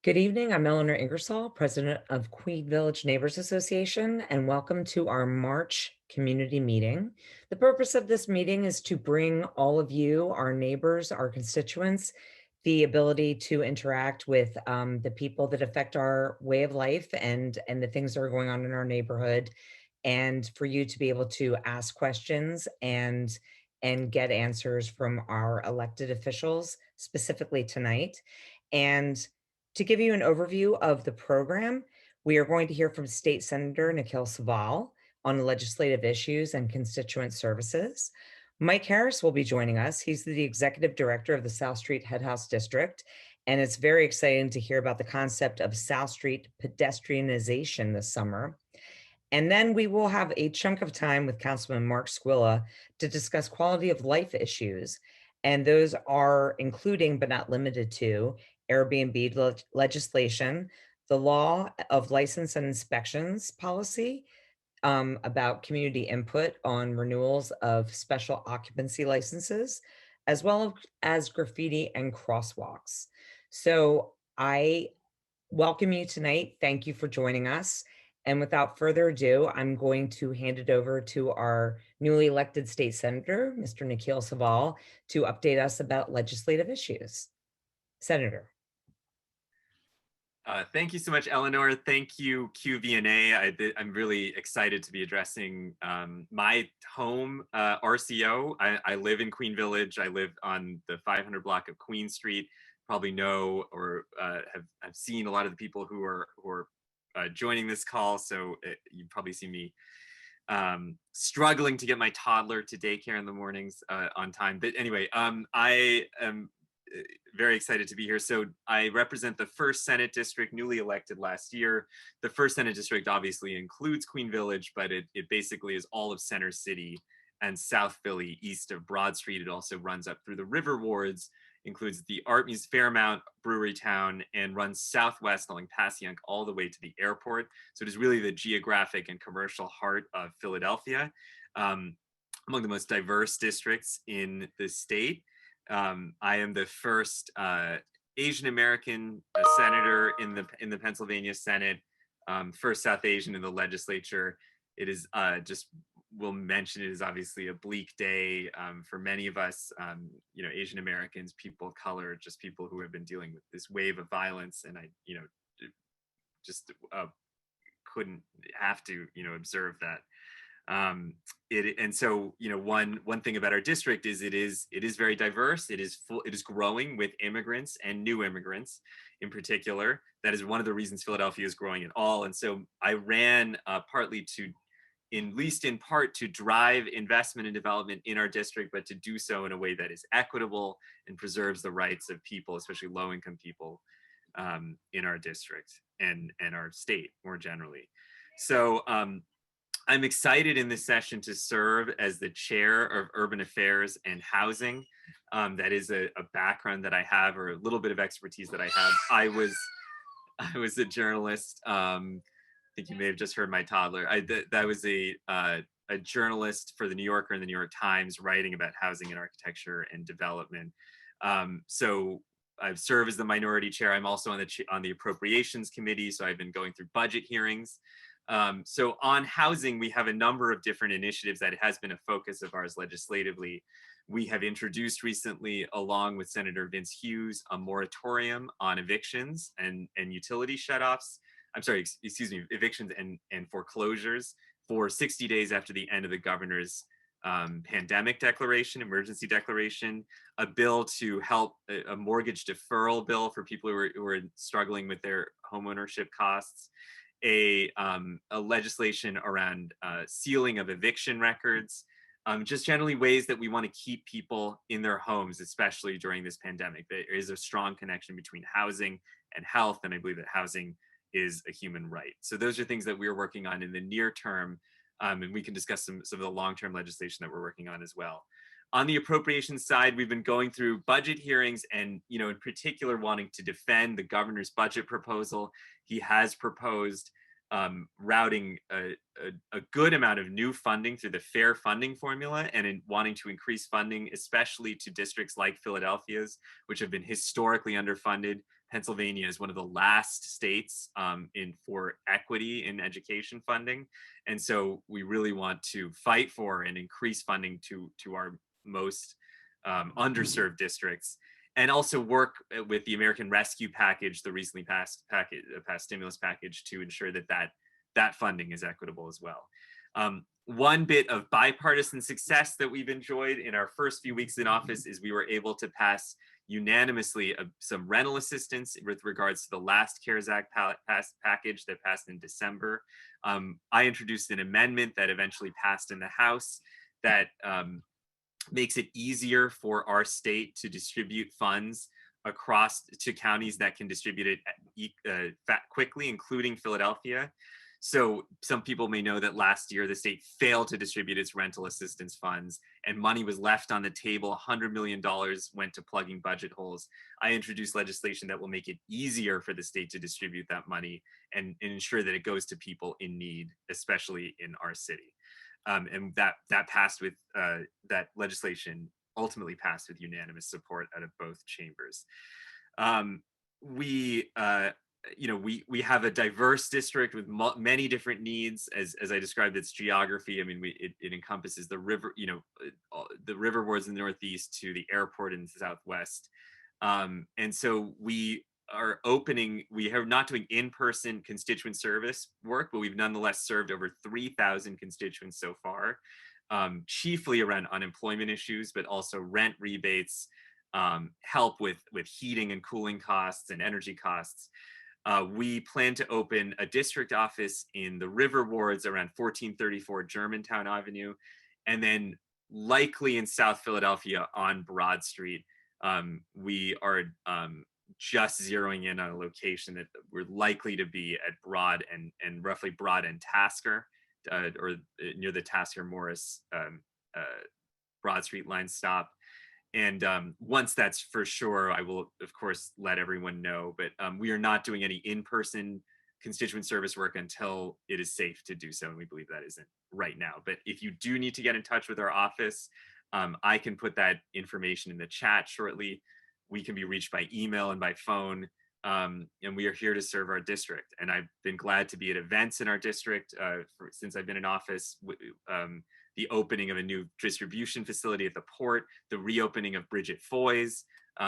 Good evening. I'm Eleanor Ingersoll, president of Queen Village Neighbors Association, and welcome to our March community meeting. The purpose of this meeting is to bring all of you, our neighbors, our constituents, the ability to interact with the people that affect our way of life and the things that are going on in our neighborhood, and for you to be able to ask questions and get answers from our elected officials, specifically tonight. And to give you an overview of the program, we are going to hear from State Senator Nikil Saval on legislative issues and constituent services. Mike Harris will be joining us. He's the executive director of the South Street Head House District, and it's very exciting to hear about the concept of South Street pedestrianization this summer. And then we will have a chunk of time with Councilman Mark Squilla to discuss quality of life issues. And those are including, but not limited to, Airbnb legislation, the law of license and inspections policy, about community input on renewals of special occupancy licenses, as well as graffiti and crosswalks. So I welcome you tonight. Thank you for joining us. And without further ado, I'm going to hand it over to our newly elected state senator, Mr. Nikil Saval, to update us about legislative issues. Senator. Thank you so much, Eleanor. Thank you, QVNA. I'm really excited to be addressing my home RCO. I live in Queen Village. I live on the 500 block of Queen Street. Probably know or have seen a lot of the people who are joining this call. So you probably see me struggling to get my toddler to daycare in the mornings on time. But anyway, I am very excited to be here. So I represent the 1st Senate District, newly elected last year. The 1st Senate District obviously includes Queen Village, but it basically is all of Center City and South Philly east of Broad Street. It also runs up through the River Wards, includes the Art Museum, Fairmount, Brewery Town, and runs southwest along Passyunk all the way to the airport. So it is really the geographic and commercial heart of Philadelphia, among the most diverse districts in the state. I am the first Asian American senator in the Pennsylvania Senate, first South Asian in the legislature. It is we'll mention it is obviously a bleak day for many of us, Asian Americans, people of color, just people who have been dealing with this wave of violence, and I, just couldn't have to, observe that. And so one thing about our district is it is very diverse. It is growing with immigrants and new immigrants in particular. That is one of the reasons Philadelphia is growing at all. And so I ran partly at least in part to drive investment and development in our district, but to do so in a way that is equitable and preserves the rights of people, especially low-income people in our district and our state more generally. So I'm excited in this session to serve as the chair of Urban Affairs and Housing. That is a background that I have, or a little bit of expertise that I have. I was a journalist. I think you may have just heard my toddler. That was a journalist for the New Yorker and the New York Times, writing about housing and architecture and development. So I've served as the minority chair. I'm also on the Appropriations Committee, so I've been going through budget hearings. So on housing, we have a number of different initiatives that has been a focus of ours legislatively. We have introduced recently, along with Senator Vince Hughes, a moratorium on evictions and utility shutoffs. I'm sorry, excuse me, evictions and foreclosures for 60 days after the end of the governor's pandemic declaration, emergency declaration, a bill to help, a mortgage deferral bill for people who are struggling with their homeownership costs, a legislation around sealing of eviction records, just generally ways that we want to keep people in their homes, especially during this pandemic. There is a strong connection between housing and health, and I believe that housing is a human right. So those are things that we're working on in the near term, and we can discuss some of the long-term legislation that we're working on as well. On the appropriations side, we've been going through budget hearings and, in particular, wanting to defend the governor's budget proposal. He has proposed routing a good amount of new funding through the fair funding formula, and in wanting to increase funding, especially to districts like Philadelphia's, which have been historically underfunded Pennsylvania is one of the last states for equity in education funding, and so we really want to fight for and increase funding to our most underserved districts, and also work with the American Rescue Package, the recently passed stimulus package, to ensure that funding is equitable as well. One bit of bipartisan success that we've enjoyed in our first few weeks in office is we were able to pass unanimously some rental assistance with regards to the last CARES Act package that passed in December. I introduced an amendment that eventually passed in the House that makes it easier for our state to distribute funds across to counties that can distribute it quickly, including Philadelphia. So some people may know that last year the state failed to distribute its rental assistance funds and money was left on the table. $100 million went to plugging budget holes. I introduced legislation that will make it easier for the state to distribute that money and ensure that it goes to people in need, especially in our city. And that passed with that legislation ultimately passed with unanimous support out of both chambers. We we have a diverse district with many different needs, as I described its geography. I mean, it encompasses the river, the river wards in the northeast to the airport in the southwest, and so we are not doing in-person constituent service work, but we've nonetheless served over 3,000 constituents so far, chiefly around unemployment issues, but also rent rebates, help with heating and cooling costs and energy costs. We plan to open a district office in the river wards around 1434 Germantown Avenue, and then likely in South Philadelphia on Broad Street. We are just zeroing in on a location that we're likely to be at Broad and roughly Broad and Tasker, or near the Tasker Morris Broad Street line stop. And once that's for sure, I will, of course, let everyone know. But we are not doing any in-person constituent service work until it is safe to do so. And we believe that isn't right now. But if you do need to get in touch with our office, I can put that information in the chat shortly. We can be reached by email and by phone. And we are here to serve our district. And I've been glad to be at events in our district since I've been in office. The opening of a new distribution facility at the port, the reopening of Bridget Foy's,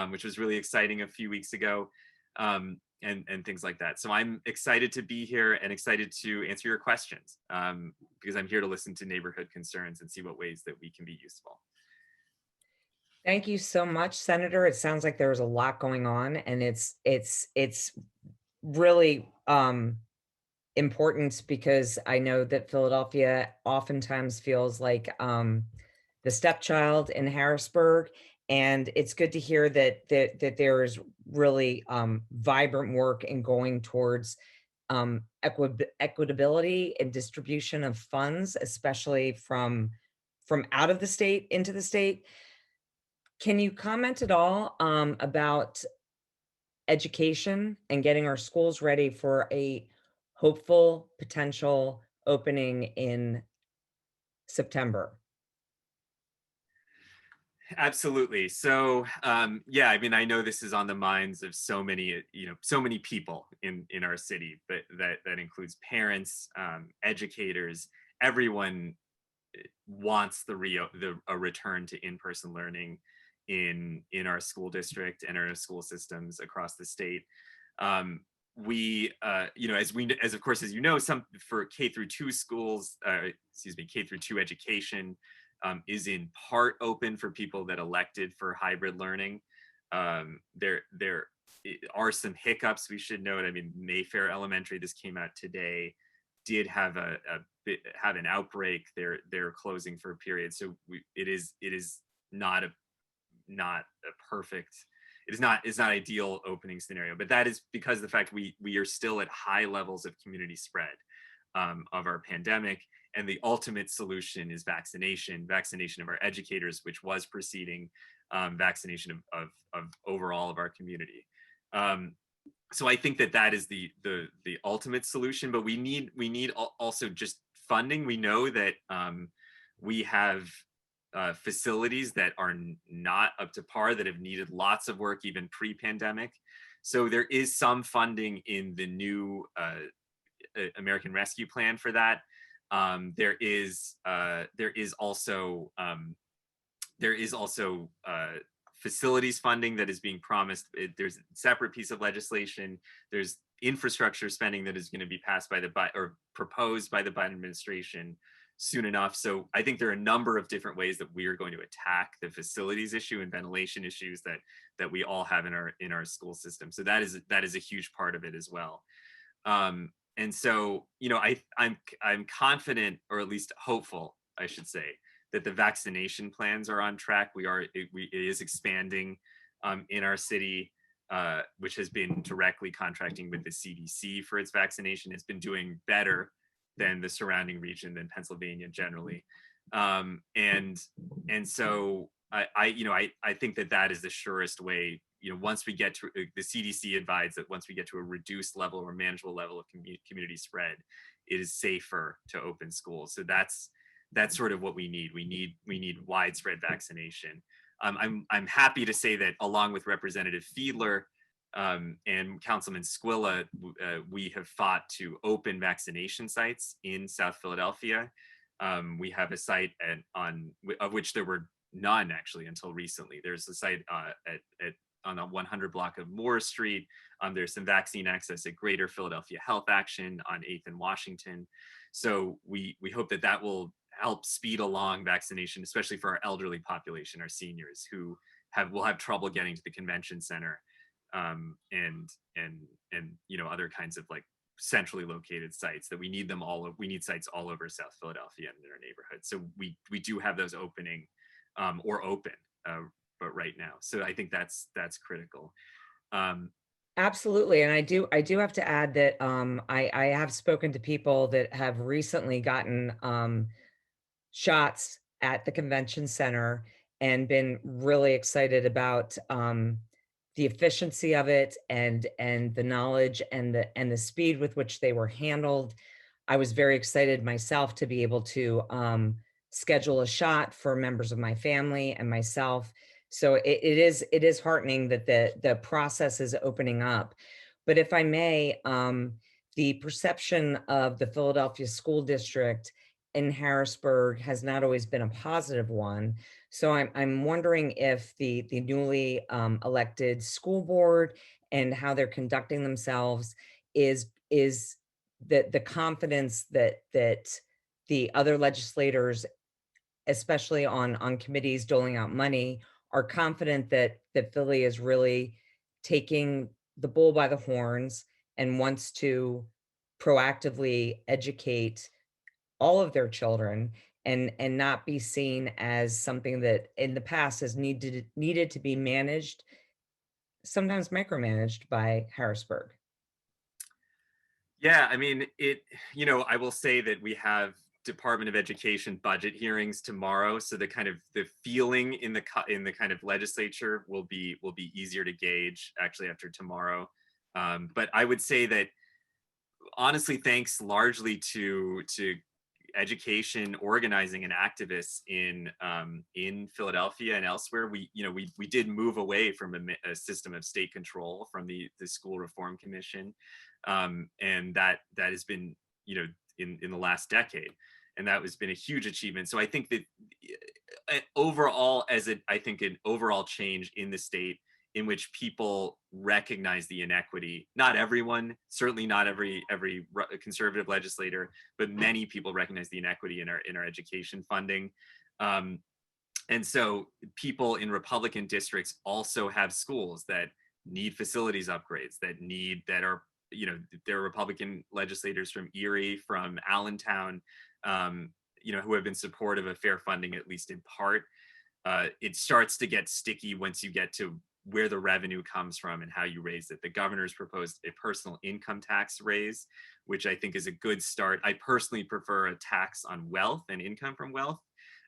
which was really exciting a few weeks ago, and things like that. So I'm excited to be here and excited to answer your questions, because I'm here to listen to neighborhood concerns and see what ways that we can be useful. Thank you so much, Senator. It sounds like there's a lot going on, and it's really important, because I know that Philadelphia oftentimes feels like the stepchild in Harrisburg, and it's good to hear that there is really vibrant work in going towards equitability and distribution of funds, especially from out of the state into the state. Can you comment at all about education and getting our schools ready for a hopeful potential opening in September? Absolutely. So, yeah, I mean, I know this is on the minds of so many, so many people in our city, but that includes parents, educators, everyone wants a return to in-person learning in our school district and our school systems across the state. We, as of course, as you know, some for K through 2 schools, K through 2 education is in part open for people that elected for hybrid learning. There are some hiccups we should note. I mean, Mayfair Elementary, this came out today, did have have an outbreak. They're closing for a period, so it is not a perfect. It's not ideal opening scenario, but that is because of the fact we are still at high levels of community spread of our pandemic, and the ultimate solution is vaccination of our educators, which was preceding vaccination of overall of our community. So I think that is the ultimate solution, but we need also just funding. We know that we have facilities that are not up to par, that have needed lots of work even pre-pandemic. So there is some funding in the new American Rescue Plan for that. There is also facilities funding that is being promised. There's a separate piece of legislation. There's infrastructure spending that is going to be passed by the or proposed by the Biden administration soon enough. So I think there are a number of different ways that we are going to attack the facilities issue and ventilation issues that we all have in our school system. So that is a huge part of it as well. And so, I'm confident, or at least hopeful, I should say, that the vaccination plans are on track. It is expanding in our city, which has been directly contracting with the CDC for its vaccination. It's been doing better than the surrounding region, than Pennsylvania generally. And so I think that is the surest way. Once we get to the CDC advised that once we get to a reduced level or manageable level of community spread, it is safer to open schools. So that's sort of what we need. We need widespread vaccination. I'm happy to say that along with Representative Fiedler and Councilman Squilla, we have fought to open vaccination sites in South Philadelphia. We have a site of which there were none actually until recently. There's a site on the 100 block of Moore Street. There's some vaccine access at Greater Philadelphia Health Action on 8th and Washington. So we hope that will help speed along vaccination, especially for our elderly population, our seniors who will have trouble getting to the convention center, and other kinds of like centrally located sites that we need them all. We need sites all over South Philadelphia and in our neighborhood. So we do have those opening or open, but right now. So I think that's critical. Absolutely. And I do have to add that I have spoken to people that have recently gotten shots at the convention center and been really excited about the efficiency of it and the knowledge and the speed with which they were handled. I was very excited myself to be able to schedule a shot for members of my family and myself. So it is heartening that the process is opening up. But if I may, the perception of the Philadelphia School District in Harrisburg has not always been a positive one. So I'm wondering if the newly elected school board and how they're conducting themselves is the confidence that the other legislators, especially on committees doling out money, are confident that Philly is really taking the bull by the horns and wants to proactively educate all of their children and not be seen as something that in the past has needed to be managed, sometimes micromanaged by Harrisburg. Yeah, I mean, I will say that we have Department of Education budget hearings tomorrow, so the feeling in the kind of legislature will be easier to gauge actually after tomorrow. But I would say that honestly, thanks largely to education, organizing, and activists in Philadelphia and elsewhere, we did move away from a system of state control from the School Reform Commission, and that has been in the last decade, and that has been a huge achievement. So I think that overall, I think an overall change in the state in which people recognize the inequity. Not everyone, certainly not every conservative legislator, but many people recognize the inequity in our education funding. And so people in Republican districts also have schools that need facilities upgrades, that are, there are Republican legislators from Erie, from Allentown, who have been supportive of fair funding, at least in part. It starts to get sticky once you get to where the revenue comes from and how you raise it. The governor's proposed a personal income tax raise, which I think is a good start. I personally prefer a tax on wealth and income from wealth,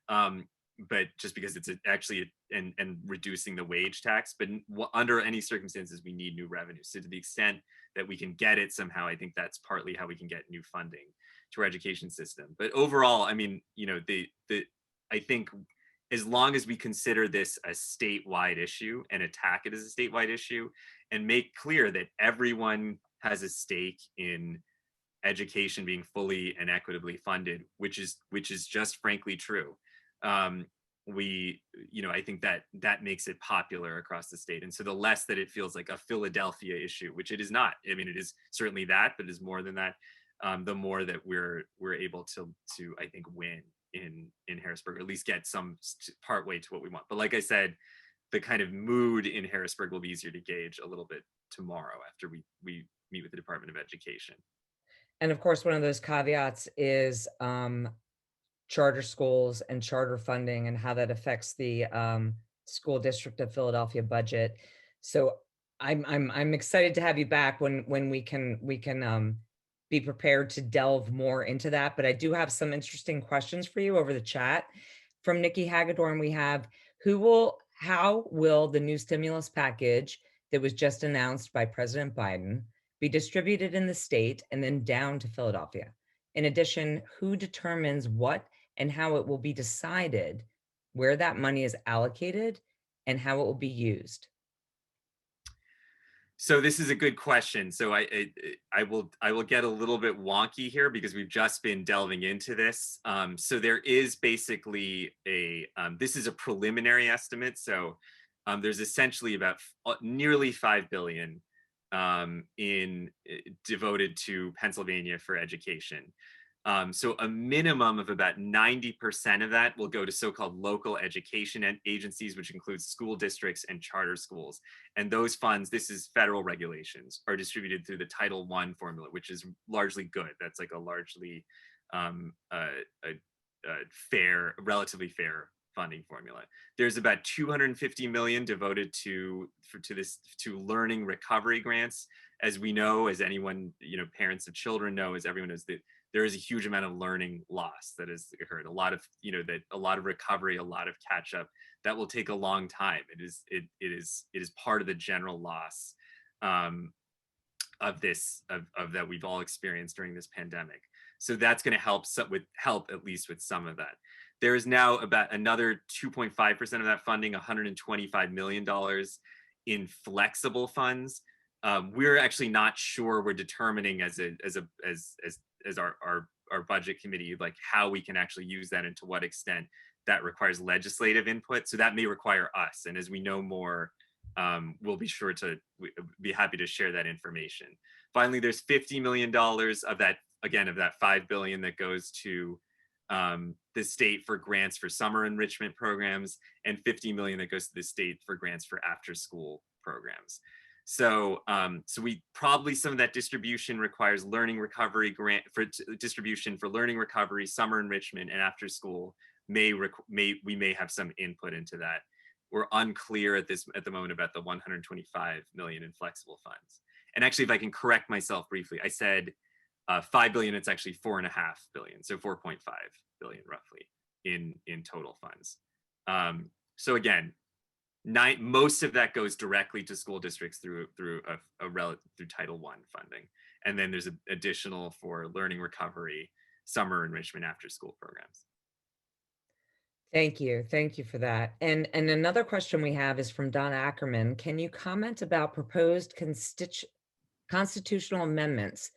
but just because it's and reducing the wage tax. But under any circumstances, we need new revenue. So to the extent that we can get it somehow, I think that's partly how we can get new funding to our education system. But overall, I mean, I think as long as we consider this a statewide issue and attack it as a statewide issue and make clear that everyone has a stake in education being fully and equitably funded, which is just frankly true. Um, I think that makes it popular across the state. And so the less that it feels like a Philadelphia issue, which it is not. I mean, it is certainly that, but it is more than that. The more that we're able to I think win in Harrisburg, or at least get some part way to what we want. But like I said, the kind of mood in Harrisburg will be easier to gauge a little bit tomorrow after we meet with the Department of Education. And of course, one of those caveats is charter schools and charter funding and how that affects the school district of Philadelphia budget. So I'm excited to have you back when we can be prepared to delve more into that. But I do have some interesting questions for you over the chat. From Nikki Hagedorn, we have how will the new stimulus package that was just announced by President Biden be distributed in the state and then down to Philadelphia? In addition, who determines what and how it will be decided where that money is allocated and how it will be used? So this is a good question. So I will get a little bit wonky here because we've just been delving into this. So there is basically this is a preliminary estimate. So there's essentially about nearly 5 billion devoted to Pennsylvania for education. So a minimum of about 90% of that will go to so-called local education agencies, which includes school districts and charter schools. And those funds, this is federal regulations, are distributed through the Title I formula, which is largely good. That's like a largely fair, relatively fair funding formula. There's about 250 million devoted to learning recovery grants. As we know, as anyone, parents of children know, as everyone knows, that there is a huge amount of learning loss that has occurred. A lot of recovery, a lot of catch up that will take a long time. It is part of the general loss of that we've all experienced during this pandemic. So that's going to help at least with some of that. There is now about another 2.5% of that funding, $125 million in flexible funds. We're actually not sure. We're determining as our budget committee, like how we can actually use that and to what extent that requires legislative input. So that may require us. And as we know more, we'll be sure to be happy to share that information. Finally, there's $50 million of that 5 billion that goes to the state for grants for summer enrichment programs, and 50 million that goes to the state for grants for after school programs. So we probably, some of that distribution requires learning recovery grant for distribution for learning recovery, summer enrichment, and after school. We may have some input into that. We're unclear at the moment about the 125 million in flexible funds. And actually, if I can correct myself briefly, I said 5 billion. It's actually 4.5 billion, so 4.5 billion roughly in total funds. So again, most of that goes directly to school districts through Title I funding, and then there's additional for learning recovery, summer enrichment, after school programs. Thank you for that. And another question we have is from Don Ackerman. Can you comment about proposed constitutional amendments,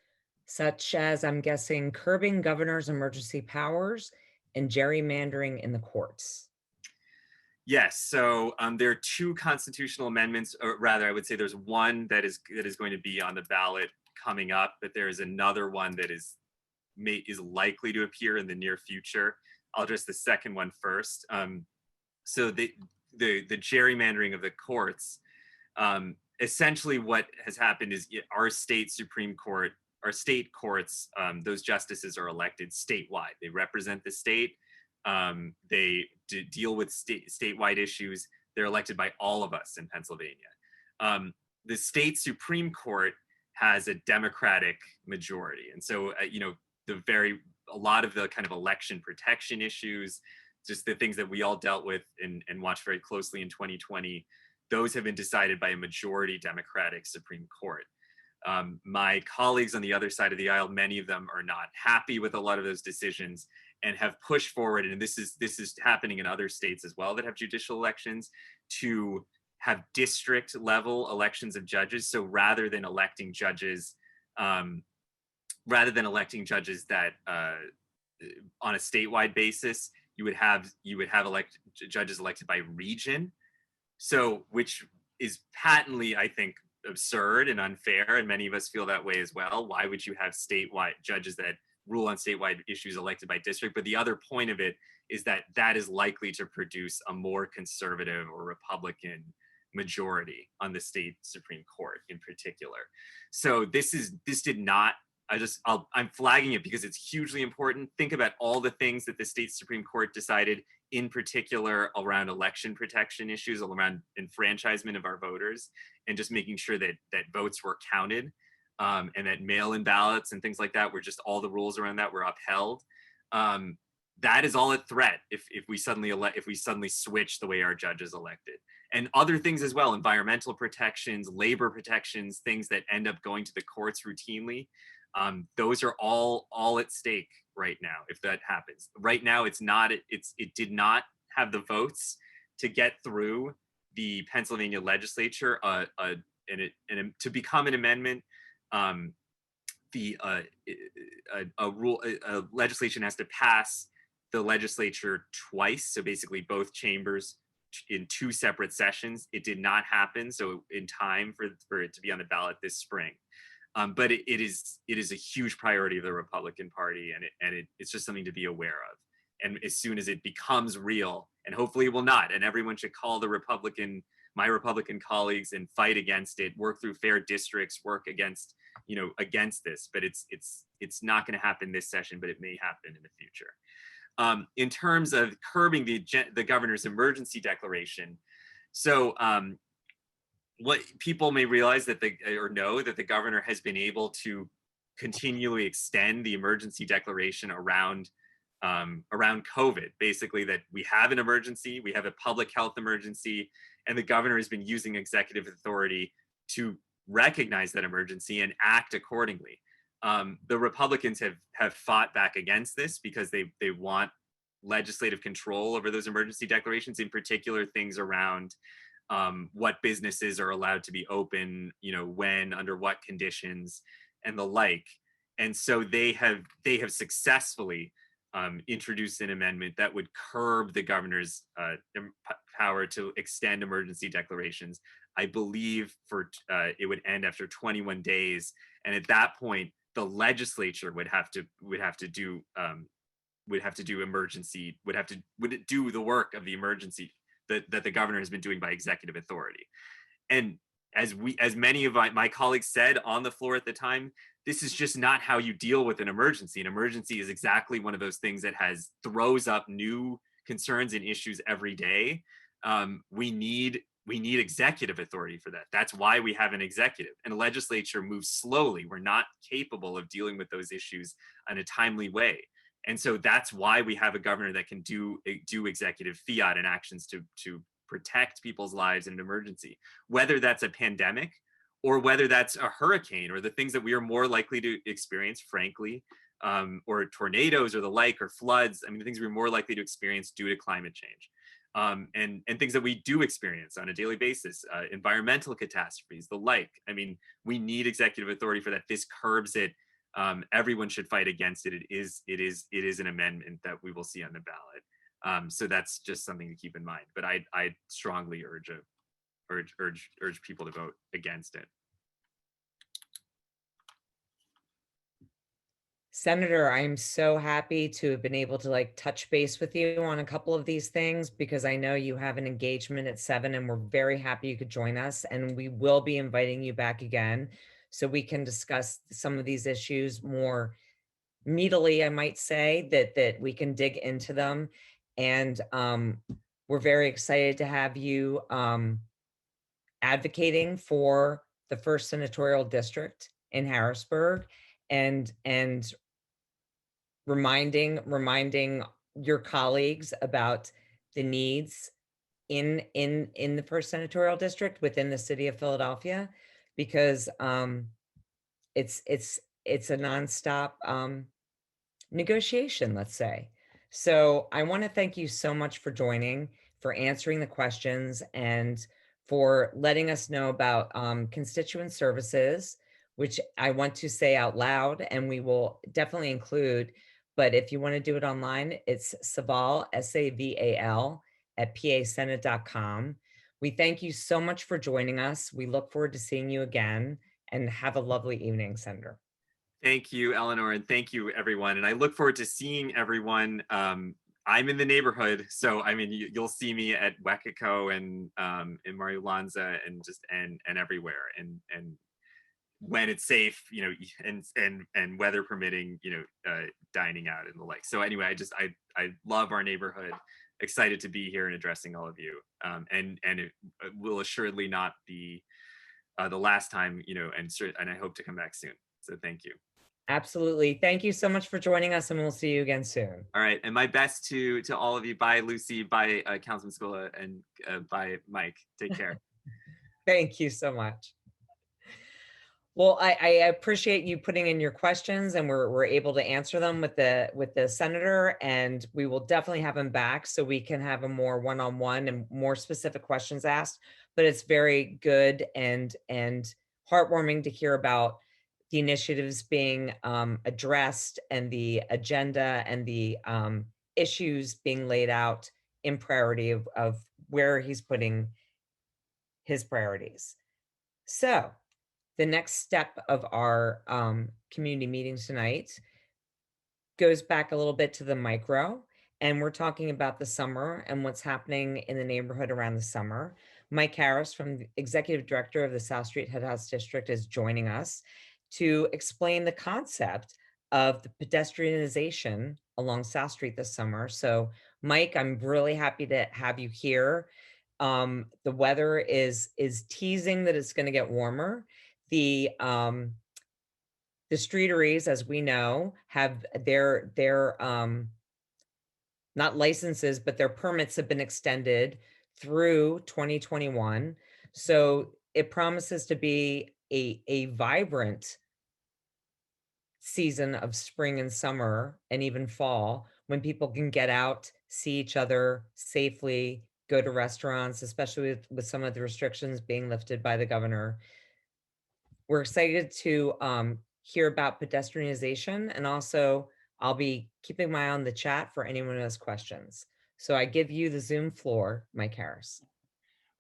such as, I'm guessing, curbing governor's emergency powers and gerrymandering in the courts? Yes, so there are two constitutional amendments, or rather, I would say there's one that is going to be on the ballot coming up, but there is another one that is likely to appear in the near future. I'll address the second one first. So the gerrymandering of the courts, essentially what has happened is our state Supreme Court, our state courts, those justices are elected statewide. They represent the state. They deal with statewide issues. They're elected by all of us in Pennsylvania. The state Supreme Court has a Democratic majority. And so, a lot of the kind of election protection issues, just the things that we all dealt with and watched very closely in 2020, those have been decided by a majority Democratic Supreme Court. My colleagues on the other side of the aisle, many of them are not happy with a lot of those decisions. and have pushed forward, and this is happening in other states as well that have judicial elections, to have district level elections of judges. So um, rather than electing judges that on a statewide basis, you would have judges elected by region. So, which is patently, I think, absurd and unfair, and many of us feel that way as well. Why would you have statewide judges that rule on statewide issues elected by district? But the other point of it is that that is likely to produce a more conservative or Republican majority on the state Supreme Court in particular. So this did not. I'm flagging it because it's hugely important. Think about all the things that the state Supreme Court decided, in particular around election protection issues, around enfranchisement of our voters, and just making sure that votes were counted, and that mail-in ballots and things like that were just, all the rules around that were upheld. That is all at threat if we suddenly switch the way our judges elected, and other things as well, environmental protections, labor protections, things that end up going to the courts routinely. Those are all at stake right now if that happens. Right now, it did not have the votes to get through the Pennsylvania legislature, to become an amendment. Legislation has to pass the legislature twice, so basically both chambers in two separate sessions. It did not happen, so in time for it to be on the ballot this spring. But it is a huge priority of the Republican Party, and it's just something to be aware of. And as soon as it becomes real, and hopefully it will not, and everyone should call my Republican colleagues and fight against it, work through fair districts, work against this. But it's not going to happen this session, but it may happen in the future. In terms of curbing the governor's emergency declaration, so what people may realize know that the governor has been able to continually extend the emergency declaration around COVID. Basically, that we have an emergency, we have a public health emergency, and the governor has been using executive authority to recognize that emergency and act accordingly. The Republicans have fought back against this because they want legislative control over those emergency declarations, in particular things around what businesses are allowed to be open, when, under what conditions, and the like. And so they have successfully introduced an amendment that would curb the governor's power to extend emergency declarations. I believe it would end after 21 days, and at that point, the legislature would do the work of the emergency that the governor has been doing by executive authority. And as many of my colleagues said on the floor at the time, this is just not how you deal with an emergency. An emergency is exactly one of those things that throws up new concerns and issues every day. We need executive authority for that. That's why we have an executive. And a legislature moves slowly. We're not capable of dealing with those issues in a timely way. And so that's why we have a governor that can do executive fiat and actions to protect people's lives in an emergency, whether that's a pandemic or whether that's a hurricane or the things that we are more likely to experience, frankly, or tornadoes or the like, or floods. I mean, the things we're more likely to experience due to climate change, and things that we do experience on a daily basis, environmental catastrophes, the like. I mean, we need executive authority for that. This curbs it. Everyone should fight against it. It is an amendment that we will see on the ballot. So that's just something to keep in mind. But I strongly urge people to vote against it. Senator, I'm so happy to have been able to touch base with you on a couple of these things, because I know you have an engagement at 7 and we're very happy you could join us, and we will be inviting you back again so we can discuss some of these issues more meatily, I might say, that we can dig into them. And we're very excited to have you advocating for the first senatorial district in Harrisburg, and reminding your colleagues about the needs in the first senatorial district within the city of Philadelphia, because it's a nonstop negotiation, let's say. So I want to thank you so much for joining, for answering the questions, and for letting us know about constituent services, which I want to say out loud, and we will definitely include. But if you want to do it online, it's Saval, Saval, at pasenate.com. We thank you so much for joining us. We look forward to seeing you again, and have a lovely evening, Senator. Thank you, Eleanor, and thank you, everyone. And I look forward to seeing everyone. I'm in the neighborhood, so I mean, you'll see me at Wekiko and in Mario Lanza and everywhere. And when it's safe, and weather permitting, dining out and the like. So anyway, I love our neighborhood. Excited to be here and addressing all of you. And it will assuredly not be the last time, and I hope to come back soon. So thank you. Absolutely. Thank you so much for joining us, and we'll see you again soon. All right, and my best to all of you. Bye, Lucy. Bye, Councilman Squilla, and bye, Mike. Take care. Thank you so much. Well, I appreciate you putting in your questions, and we're able to answer them with the senator, and we will definitely have him back so we can have a more one-on-one and more specific questions asked. But it's very good and heartwarming to hear about the initiatives being addressed, and the agenda, and the issues being laid out in priority of where he's putting his priorities. So the next step of our community meetings tonight goes back a little bit to the micro, and we're talking about the summer and what's happening in the neighborhood around the summer. Mike Harris, from the Executive Director of the South Street Head House District, is joining us to explain the concept of the pedestrianization along South Street this summer. So, Mike, I'm really happy to have you here. The weather is teasing that it's going to get warmer. The streeteries, as we know, have their not licenses, but their permits have been extended through 2021. So it promises to be a vibrant season of spring and summer, and even fall, when people can get out, see each other safely, go to restaurants, especially with some of the restrictions being lifted by the governor. We're excited to hear about pedestrianization, and also I'll be keeping my eye on the chat for anyone who has questions. So I give you the Zoom floor, Mike Harris.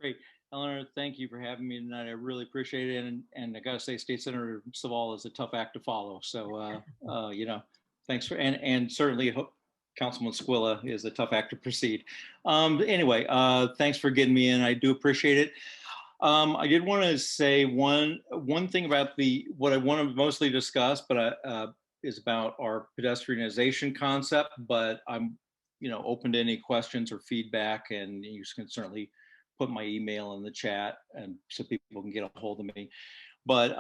Great. Eleanor, thank you for having me tonight. I really appreciate it. And I got to say, State Senator Saval is a tough act to follow. So, thanks for, and certainly Councilman Squilla is a tough act to proceed. Anyway, thanks for getting me in. I do appreciate it. I did want to say one thing about what I want to mostly discuss, but is about our pedestrianization concept. But I'm, open to any questions or feedback, and you can certainly put my email in the chat, and so people can get a hold of me. But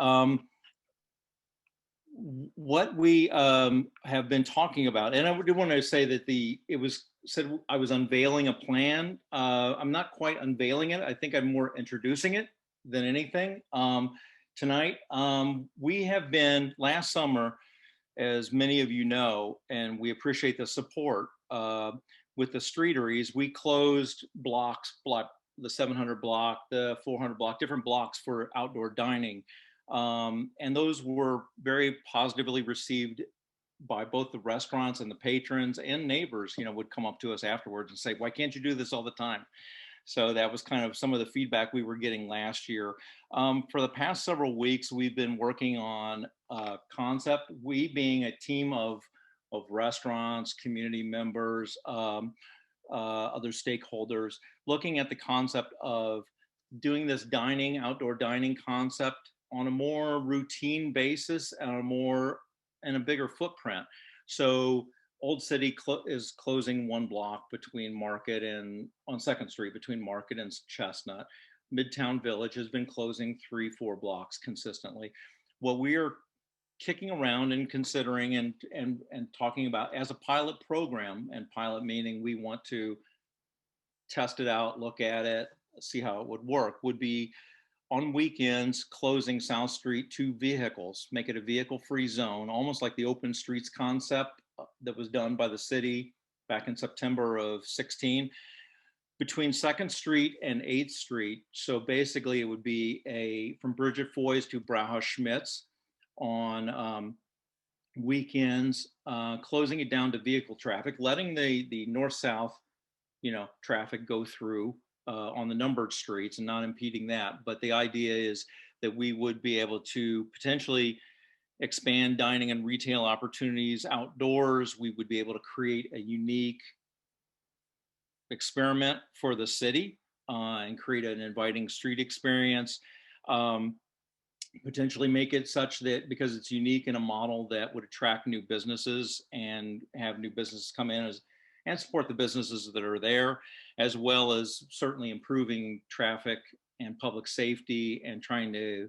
what we have been talking about, and I do want to say that it was said I was unveiling a plan. I'm not quite unveiling it. I think I'm more introducing it than anything. Tonight, we have been last summer, as many of you know, and we appreciate the support with the streeteries. We closed the 700 block, the 400 block, different blocks for outdoor dining. And those were very positively received by both the restaurants and the patrons and neighbors, would come up to us afterwards and say, why can't you do this all the time? So that was kind of some of the feedback we were getting last year. For the past several weeks, we've been working on a concept, we being a team of restaurants, community members, other stakeholders, looking at the concept of doing this outdoor dining concept on a more routine basis and a bigger footprint. So Old City is closing one block between Market and on 2nd Street between Market and Chestnut. Midtown Village has been closing 3-4 blocks consistently. What we are kicking around and considering and talking about as a pilot program, and pilot meaning we want to test it out, look at it, see how it would work, would be on weekends closing South Street to vehicles, make it a vehicle-free zone, almost like the open streets concept that was done by the city back in September of 16, between 2nd Street and 8th Street. So basically it would be from Bridget Foy's to Brauhaus Schmitz on weekends, closing it down to vehicle traffic, letting the north-south, traffic go through on the numbered streets and not impeding that. But the idea is that we would be able to potentially expand dining and retail opportunities outdoors. We would be able to create a unique experiment for the city and create an inviting street experience. Potentially make it such that, because it's unique in a model, that would attract new businesses and have new businesses come in and support the businesses that are there, as well as certainly improving traffic and public safety and trying to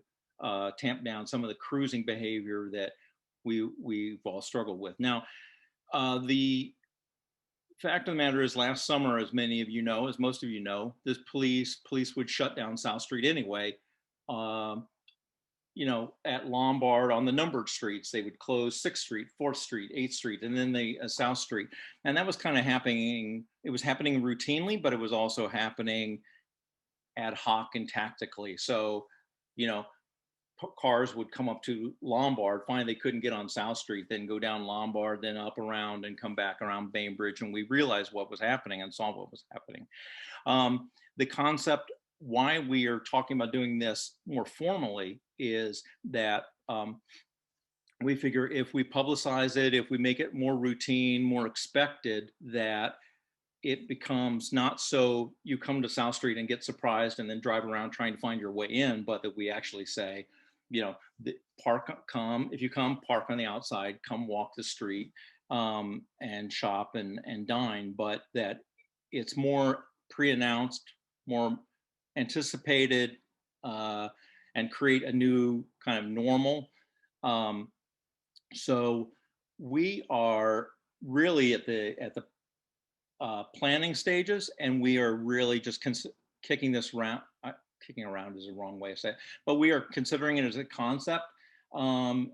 tamp down some of the cruising behavior that we've all struggled with. Now, the fact of the matter is, last summer, as many of you know, as most of you know, this police would shut down South Street anyway. At Lombard on the numbered streets, they would close 6th Street, 4th Street, 8th Street, and then the South Street. And that was kind of happening. It was happening routinely, but it was also happening ad hoc and tactically. So, cars would come up to Lombard, find they couldn't get on South Street, then go down Lombard, then up around and come back around Bainbridge. And we realized what was happening and saw what was happening. The concept why we are talking about doing this more formally is that we figure if we publicize it, if we make it more routine, more expected, that it becomes not so you come to South Street and get surprised and then drive around trying to find your way in, but that we actually say, if you come, park on the outside, come walk the street and shop and dine, but that it's more pre-announced, more anticipated, and create a new kind of normal. So we are really at the planning stages, and we are really just kicking this around. Kicking around is the wrong way to say it, but we are considering it as a concept,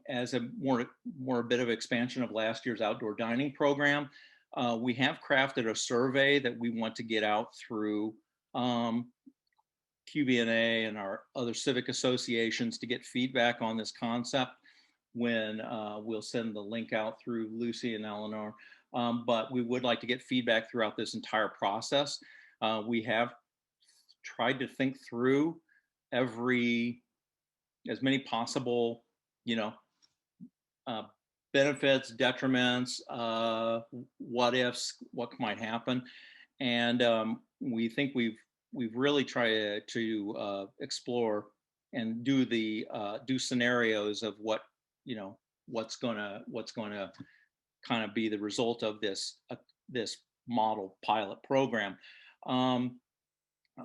as a more bit of expansion of last year's outdoor dining program. We have crafted a survey that we want to get out through QVNA and our other civic associations to get feedback on this concept. When we'll send the link out through Lucy and Eleanor, but we would like to get feedback throughout this entire process. We have tried to think through as many possible, benefits, detriments, what ifs, what might happen, and we think we've really tried to explore and do scenarios of what's going to kind of be the result of this model pilot program.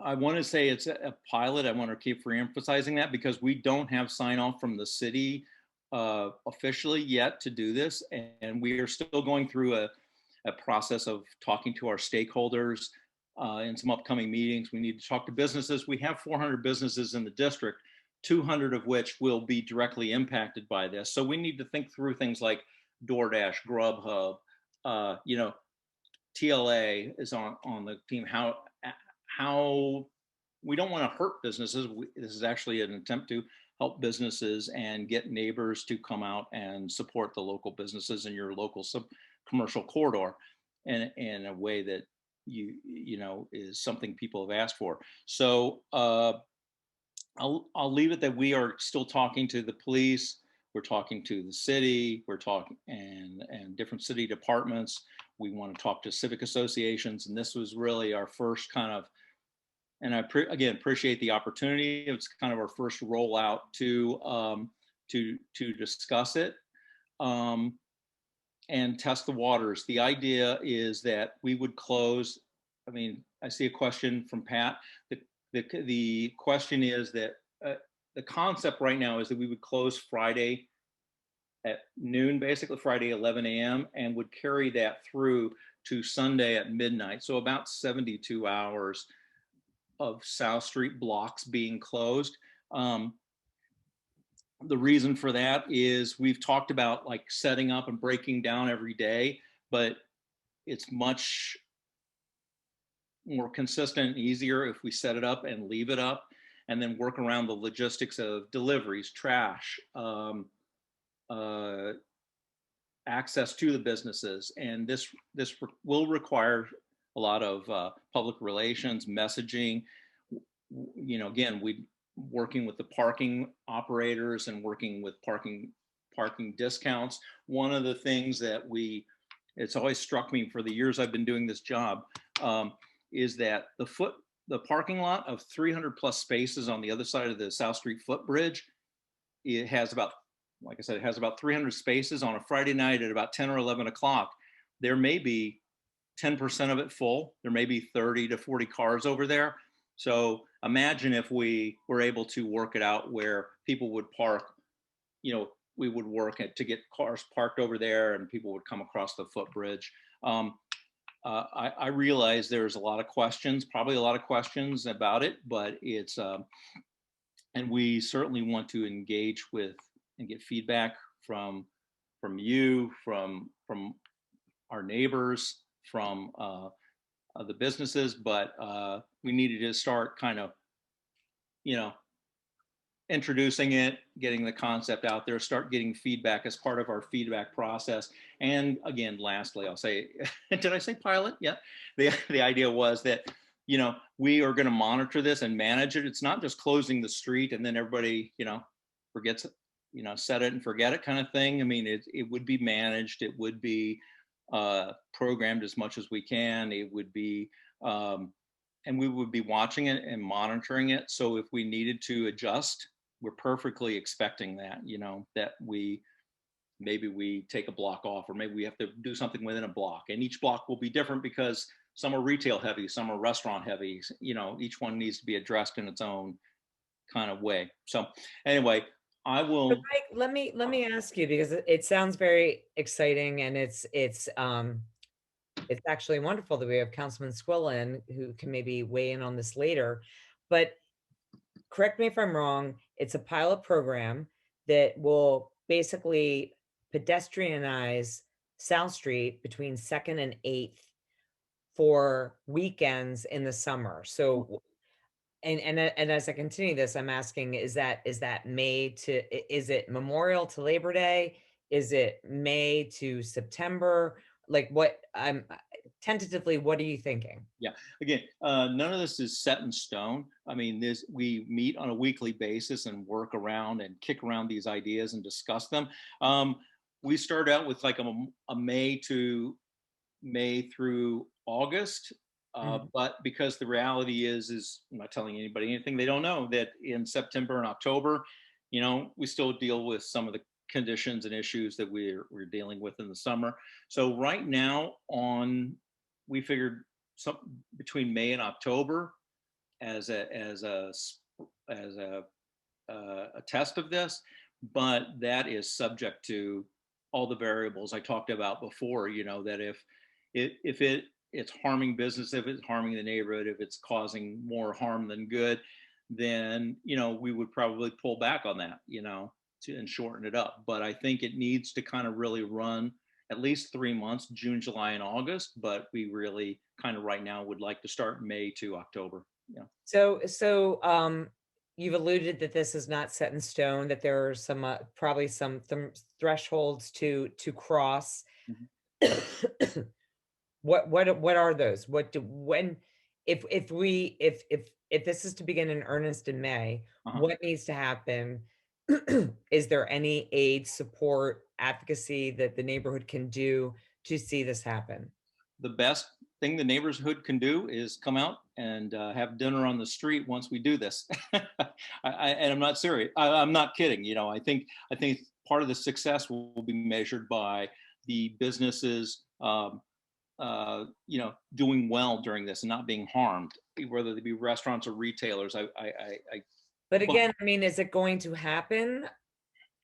I want to say it's a pilot. I want to keep re-emphasizing that because we don't have sign off from the city officially yet to do this, and we are still going through a process of talking to our stakeholders in some upcoming meetings. We need to talk to businesses. We have 400 businesses in the district, 200 of which will be directly impacted by this. So we need to think through things like DoorDash, Grubhub, TLA is on the team. How we don't want to hurt businesses. This is actually an attempt to help businesses and get neighbors to come out and support the local businesses in your local commercial corridor in a way that is something people have asked for. So I'll leave it that we are still talking to the police. We're talking to the city. We're talking and different city departments. We want to talk to civic associations, and this was really our first kind of. And I again appreciate the opportunity. It's kind of our first rollout to discuss it and test the waters. The idea is that we would close. I mean, I see a question from Pat. The question is that the concept right now is that we would close Friday at noon, basically Friday 11 a.m. and would carry that through to Sunday at midnight. So about 72 hours of South Street blocks being closed. The reason for that is we've talked about like setting up and breaking down every day, but it's much more consistent and easier if we set it up and leave it up, and then work around the logistics of deliveries, trash, access to the businesses. And this will require a lot of public relations, messaging. Again, we working with the parking operators and working with parking discounts. One of the things that it's always struck me for the years I've been doing this job, is that the parking lot of 300 plus spaces on the other side of the South Street footbridge, it has about, like I said, it has about 300 spaces. On a Friday night at about 10 or 11 o'clock, there may be 10% of it full. There may be 30 to 40 cars over there. So imagine if we were able to work it out where people would park, we would work to get cars parked over there and people would come across the footbridge. I realize there's a lot of questions, probably a lot of questions about it, but it's, and we certainly want to engage with and get feedback from you, from our neighbors, from the businesses, but we needed to start kind of, introducing it, getting the concept out there, start getting feedback as part of our feedback process. And again, lastly, I'll say, did I say pilot? Yeah. The idea was that, we are going to monitor this and manage it. It's not just closing the street and then everybody, forgets it, set it and forget it kind of thing. I mean, it would be managed. It would be programmed as much as we can. It would be, and we would be watching it and monitoring it. So if we needed to adjust, we're perfectly expecting that, that maybe we take a block off, or maybe we have to do something within a block, and each block will be different because some are retail heavy, some are restaurant heavy. Each one needs to be addressed in its own kind of way. So anyway, I will. So Mike, let me ask you, because it sounds very exciting, and it's actually wonderful that we have Councilman Squillen who can maybe weigh in on this later. But correct me if I'm wrong, it's a pilot program that will basically pedestrianize South Street between 2nd and 8th for weekends in the summer. So, and as I continue this, I'm asking, is that May to, is it Memorial to Labor Day? Is it May to September? Like, what I'm tentatively, what are you thinking? Yeah, again, none of this is set in stone. I mean, we meet on a weekly basis and work around and kick around these ideas and discuss them. We start out with like a May through August. But because the reality is I'm not telling anybody anything they don't know, that in September and October, we still deal with some of the conditions and issues that we're dealing with in the summer. So right now we figured between May and October as a test of this, but that is subject to all the variables I talked about before. That if it's harming business, if it's harming the neighborhood, if it's causing more harm than good, then we would probably pull back on that, and shorten it up. But I think it needs to kind of really run at least 3 months, June, July, and August. But we really kind of right now would like to start May to October. Yeah. So you've alluded that this is not set in stone, that there are some probably some thresholds to cross. Mm-hmm. What are those? If this is to begin in earnest in May, what needs to happen? Is there any aid, support, advocacy that the neighborhood can do to see this happen? The best thing the neighborhood can do is come out and have dinner on the street once we do this. And I'm not serious. I'm not kidding. I think part of the success will be measured by the businesses, doing well during this and not being harmed, whether they be restaurants or retailers. But again, I mean, is it going to happen?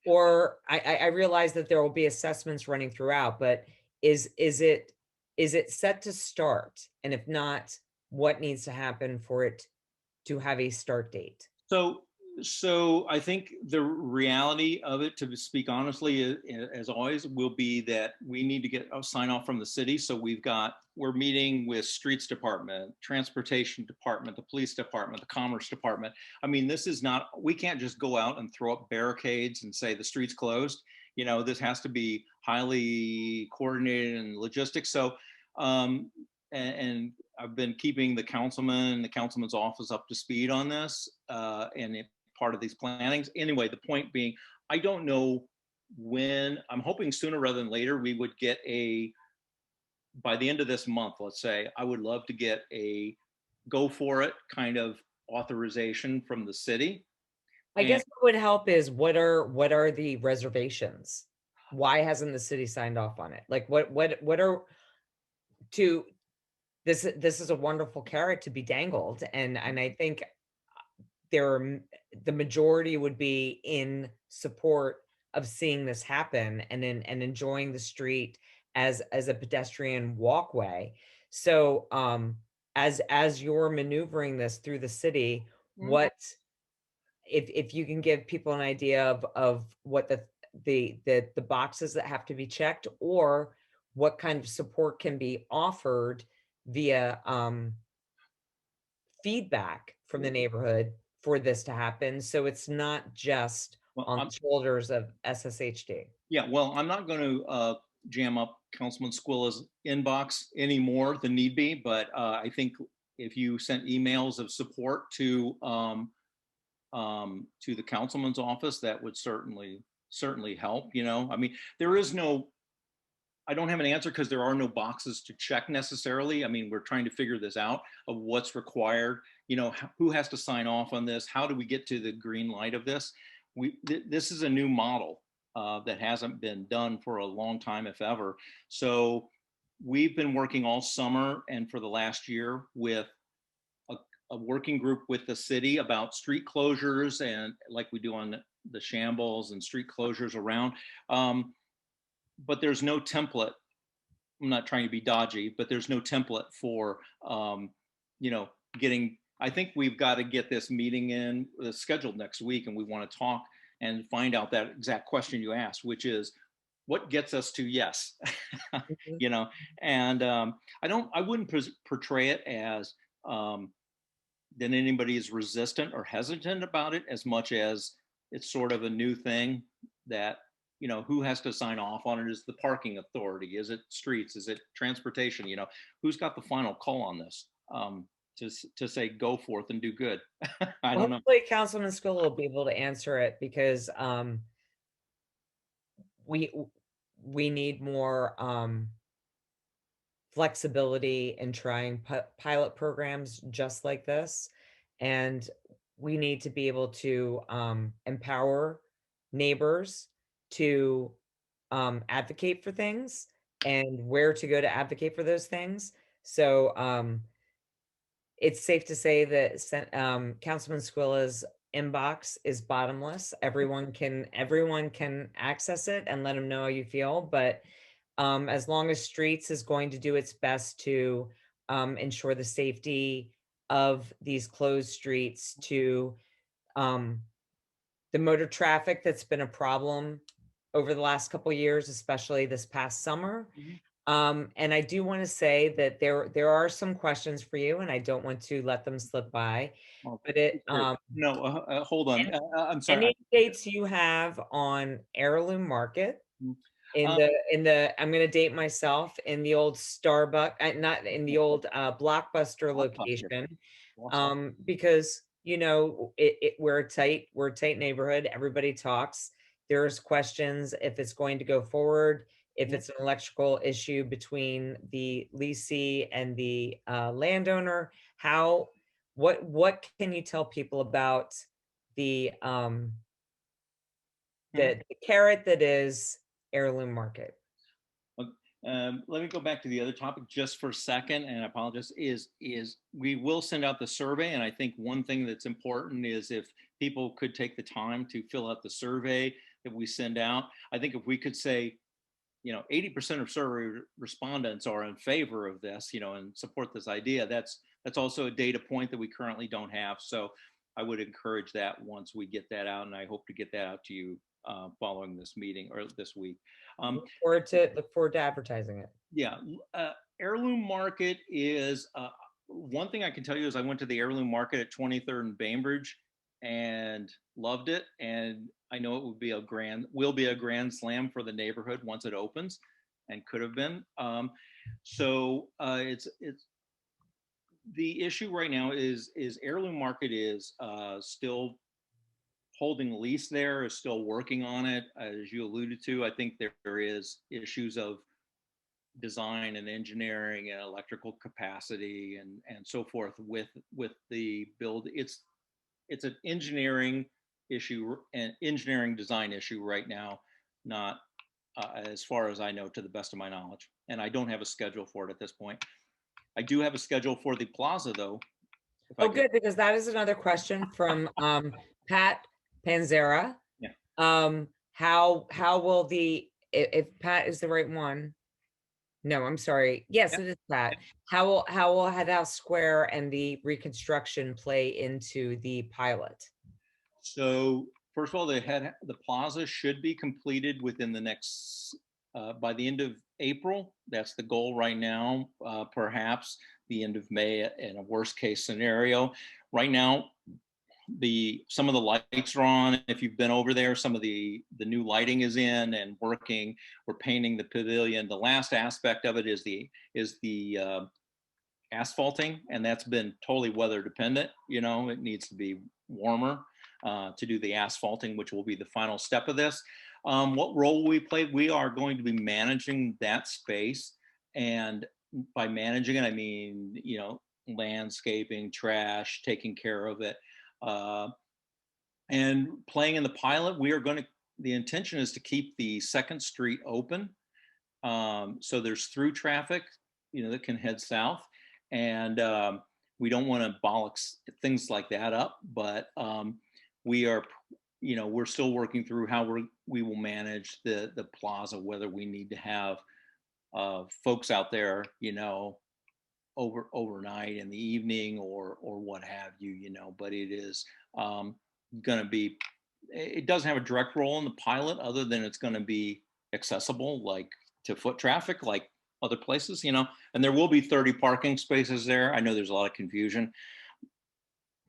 Or I realize that there will be assessments running throughout, but is it set to start? And if not, what needs to happen for it to have a start date? So So I think the reality of it, to speak honestly, as always, will be that we need to get a sign off from the city. So we're meeting with streets department, transportation department, the police department, the commerce department. I mean, this is not, we can't just go out and throw up barricades and say the street's closed. You know, this has to be highly coordinated and logistics. So, and I've been keeping the councilman's office up to speed on this, and part of these plannings. Anyway, the point being, I don't know when. I'm hoping sooner rather than later we would get by the end of this month, let's say. I would love to get a go for it kind of authorization from the city. I guess what would help is what are the reservations? Why hasn't the city signed off on it? Like what are to this is a wonderful carrot to be dangled, and I think the majority would be in support of seeing this happen and enjoying the street as a pedestrian walkway. So as you're maneuvering this through the city, what if you can give people an idea of what the boxes that have to be checked, or what kind of support can be offered via feedback from the neighborhood for this to happen, so it's not just Well, on the shoulders of SSHD. yeah, well, I'm not going to jam up Councilman Squilla's inbox any more than need be, but I think if you sent emails of support to the councilman's office, that would certainly help. You know, I mean, I don't have an answer because there are no boxes to check necessarily. I mean, we're trying to figure this out of what's required. You know, who has to sign off on this? How do we get to the green light of this? This is a new model that hasn't been done for a long time, if ever. So we've been working all summer and for the last year with a working group with the city about street closures, and like we do on the shambles and street closures around. But there's no template. I'm not trying to be dodgy, but there's no template for, you know, getting. I think we've got to get this meeting scheduled next week, and we want to talk and find out that exact question you asked, which is, what gets us to yes, Mhm. you know. And I wouldn't portray it as that anybody is resistant or hesitant about it, as much as it's sort of a new thing that, you know, who has to sign off on it? Is the parking authority? Is it streets? Is it transportation? You know, who's got the final call on this? To say go forth and do good. I don't know. Hopefully Councilman School will be able to answer it, because we we need more flexibility in trying pilot programs just like this. And we need to be able to empower neighbors to advocate for things and where to go to advocate for those things. So it's safe to say that Councilman Squilla's inbox is bottomless. Everyone can access it and let him know how you feel. But as long as Streets is going to do its best to ensure the safety of these closed streets, to um, the motor traffic that's been a problem over the last couple of years, especially this past summer. And I do want to say that there are some questions for you, and I don't want to let them slip by. But no, hold on. I'm sorry. any dates you have on Heirloom Market in Um, the I'm going to date myself, in the old Starbucks, not in the old Blockbuster location, because you know we're a tight neighborhood. Everybody talks. There's questions if it's going to go forward, if it's an electrical issue between the leasee and the landowner. What can you tell people about the the carrot that is Heirloom Market? Let me go back to the other topic just for a second, and I apologize. Is we will send out the survey, and I think one thing that's important is if people could take the time to fill out the survey that we send out. I think if we could say, you know, 80% of survey respondents are in favor of this, you know, and support this idea. That's also a data point that we currently don't have. So I would encourage that once we get that out, and I hope to get that out to you following this meeting or this week. Look forward to advertising it. Yeah, heirloom market is one thing I can tell you is I went to the heirloom market at 23rd and Bainbridge and loved it, and I know it will be a grand slam for the neighborhood once it opens, and could have been. It's the issue right now is heirloom market is still holding the lease there, is still working on it, as you alluded to. I think there is issues of design and engineering and electrical capacity and so forth with the build. It's an engineering issue and engineering design issue right now, not as far as I know, to the best of my knowledge. And I don't have a schedule for it at this point. I do have a schedule for the plaza though. Oh, good, because that is another question from Pat Panzera. Yeah. How will if Pat is the right one? No, I'm sorry. Yes, Yeah. it is Pat. How will Head House Square and the reconstruction play into the pilot? So first of all, the plaza should be completed within the next by the end of April. That's the goal right now. Perhaps the end of May in a worst case scenario. Right now, some of the lights are on. If you've been over there, some of the new lighting is in and working. We're painting the pavilion. The last aspect of it is the asphalting, and that's been totally weather dependent. It needs to be warmer to do the asphalting, which will be the final step of this. What role we play? We are going to be managing that space, and by managing it, I mean landscaping, trash, taking care of it. And playing in the pilot, the intention is to keep the 2nd Street open. So there's through traffic, that can head south. And we don't want to bollock things like that up, but we're still working through how we will manage the plaza, whether we need to have folks out there, overnight in the evening or what have you, but it is going to be, it doesn't have a direct role in the pilot other than it's going to be accessible like to foot traffic like other places, and there will be 30 parking spaces there. I know there's a lot of confusion.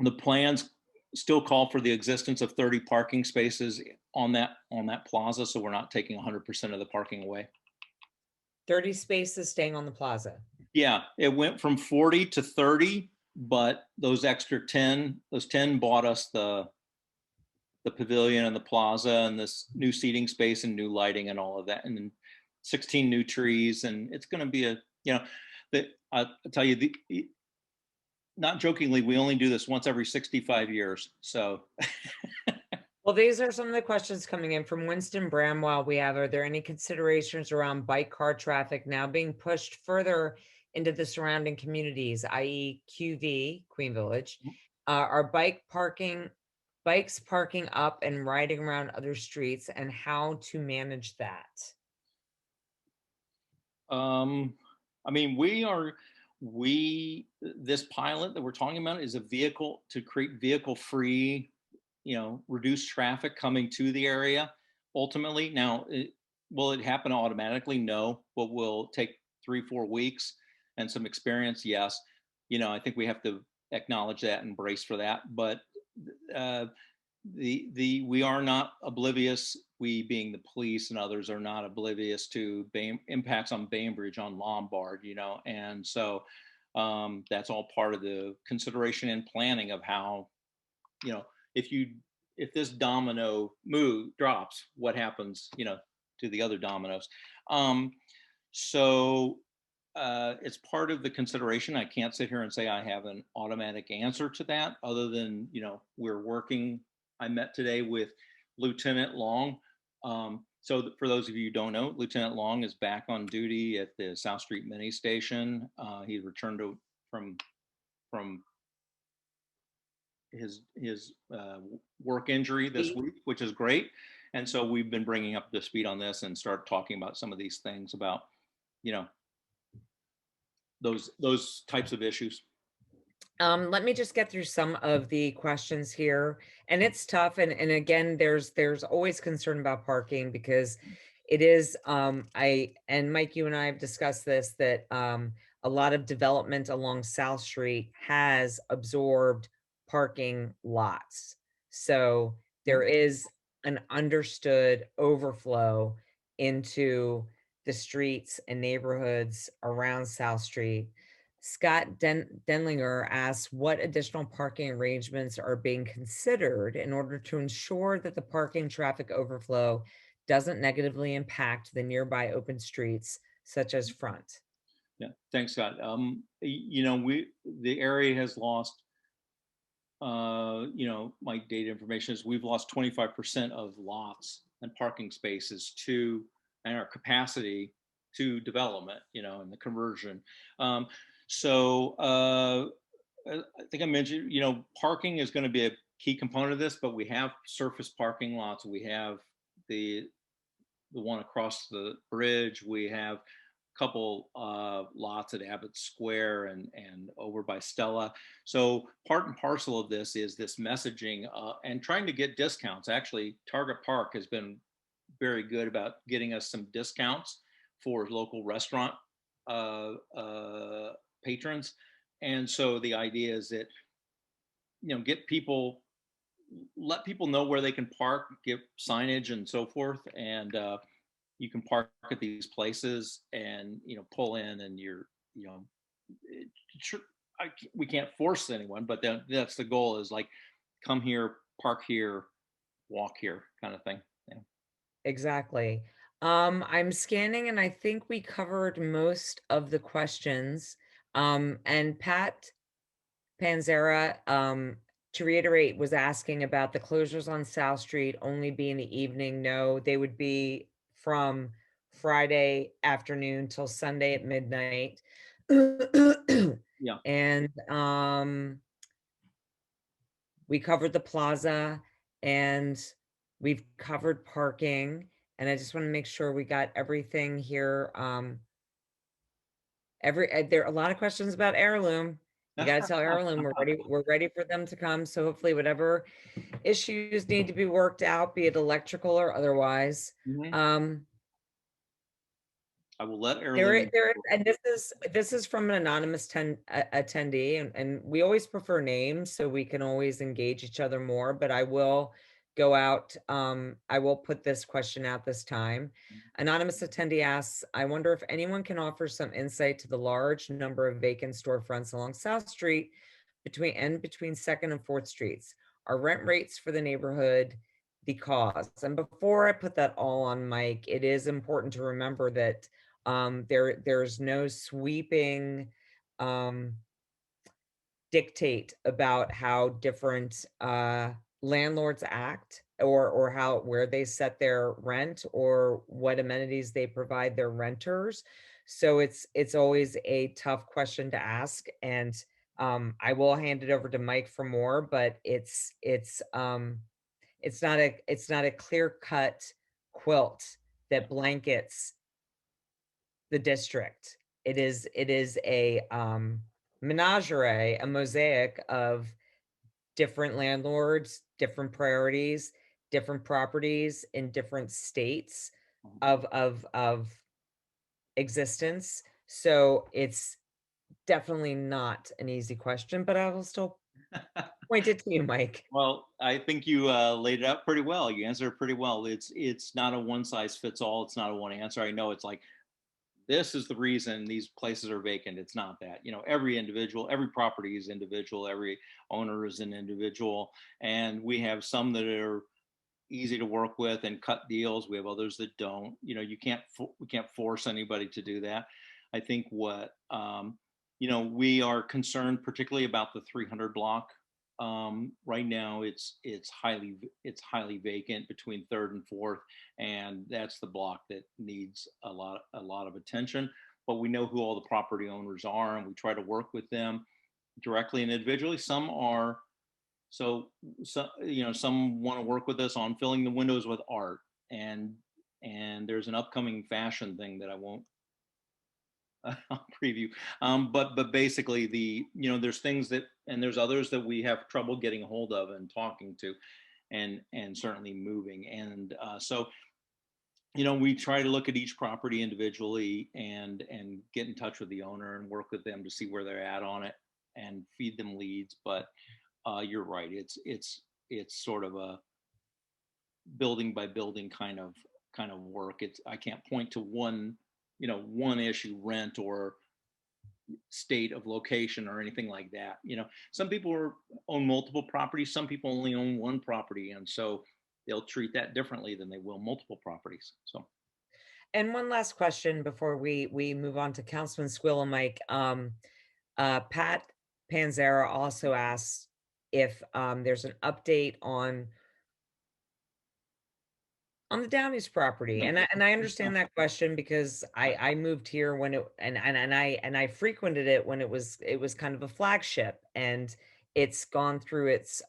The plans still call for the existence of 30 parking spaces on that plaza, so we're not taking 100% of the parking away. 30 spaces staying on the plaza. Yeah, it went from 40 to 30, but those extra 10, bought us the pavilion and the plaza and this new seating space and new lighting and all of that, and then 16 new trees, and it's going to be I'll tell you, not jokingly, we only do this once every 65 years. So. Well, these are some of the questions coming in from Winston Bramwell. Are there any considerations around bike car traffic now being pushed further into the surrounding communities, i.e. QV, Queen Village? Are bikes parking up and riding around other streets, and how to manage that? I mean, this pilot that we're talking about is a vehicle to create vehicle-free, reduce traffic coming to the area. Ultimately, now, will it happen automatically? No, but will take 3-4 weeks and some experience. Yes, I think we have to acknowledge that and brace for that. But we are not oblivious. We, being the police and others, are not oblivious to impacts on Bainbridge, on Lombard, and so that's all part of the consideration and planning of how, if this domino drops, what happens, to the other dominoes. So it's part of the consideration. I can't sit here and say I have an automatic answer to that, other than, we're working. I met today with Lieutenant Long. So for those of you who don't know, Lieutenant Long is back on duty at the South Street Mini Station. He returned from his work injury this week, which is great. And so we've been bringing up the speed on this and start talking about some of these things about, those types of issues. Let me just get through some of the questions here. And it's tough. And again, there's always concern about parking because it is, and Mike, you and I have discussed this, that a lot of development along South Street has absorbed parking lots. So there is an understood overflow into the streets and neighborhoods around South Street. Scott Denlinger asks what additional parking arrangements are being considered in order to ensure that the parking traffic overflow doesn't negatively impact the nearby open streets, such as Front. Yeah, thanks, Scott. The area has lost, my data information is we've lost 25% of lots and parking spaces and our capacity to development, and the conversion. Um, I think I mentioned, parking is going to be a key component of this, but we have surface parking lots. We have the one across the bridge. We have a couple lots at Abbott Square and over by Stella. So part and parcel of this is this messaging and trying to get discounts. Actually, Target Park has been very good about getting us some discounts for local restaurant patrons. And so the idea is that, get people, let people know where they can park, give signage and so forth. And you can park at these places and, pull in and it, we can't force anyone, but that's the goal is like, come here, park here, walk here kind of thing. Yeah. Exactly. I'm scanning and I think we covered most of the questions. And Pat Panzera, to reiterate, was asking about the closures on South Street only be in the evening. No, they would be from Friday afternoon till Sunday at midnight. Yeah. And we covered the plaza and we've covered parking. And I just want to make sure we got everything here. There are a lot of questions about Heirloom. You got to tell Heirloom we're ready for them to come. So hopefully whatever issues need to be worked out, be it electrical or otherwise. Mhm. I will let There, Heirloom. and this is from an anonymous attendee, and we always prefer names so we can always engage each other more. But I will go out. I will put this question out this time. Anonymous attendee asks, I wonder if anyone can offer some insight to the large number of vacant storefronts along South Street between Second and Fourth Streets. Are rent rates for the neighborhood the cause? And before I put that all on Mike, it is important to remember that there's no sweeping dictate about how different landlords act or how where they set their rent or what amenities they provide their renters. So it's always a tough question to ask, and I will hand it over to Mike for more, but it's not a clear cut quilt that blankets the district. It is a menagerie, a mosaic of different landlords, different priorities, different properties in different states of existence. So it's definitely not an easy question, but I will still point it to you, Mike. Well, I think you laid it out pretty well. You answered it pretty well. It's not a one size fits all. It's not a one answer. I know it's like this is the reason these places are vacant. It's not that. Every individual, every property is individual. Every owner is an individual, and we have some that are easy to work with and cut deals. We have others that don't. We can't force anybody to do that. I think what we are concerned particularly about the 300 block. Right now, it's highly vacant between Third and Fourth, and that's the block that needs a lot of attention. But we know who all the property owners are, and we try to work with them directly and individually. Some are some want to work with us on filling the windows with art, and there's an upcoming fashion thing that I won't preview. But basically, there's things that, and there's others that we have trouble getting a hold of and talking to, and certainly moving. And so we try to look at each property individually and get in touch with the owner and work with them to see where they're at on it and feed them leads. But you're right, it's sort of a building by building kind of work. I can't point to one issue, rent or state of location or anything like that. Some people own multiple properties, some people only own one property, and so they'll treat that differently than they will multiple properties. So, And one last question before we move on to Councilman Squilla, Mike. Pat Panzera also asks if there's an update on the Downey's property. And I understand that question because I moved here when I frequented it when it was kind of a flagship, and it's gone through its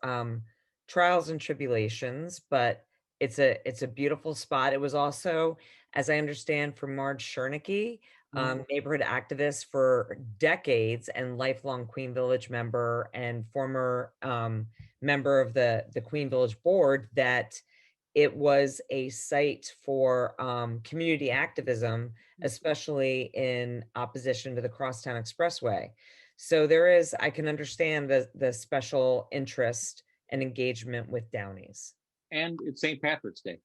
trials and tribulations, but it's a beautiful spot. It was also, as I understand from Marge Schernicke, neighborhood activist for decades and lifelong Queen Village member and former member of the Queen Village board, that it was a site for community activism, especially in opposition to the Crosstown Expressway. So I can understand the special interest and engagement with Downey's. and it's St. Patrick's Day.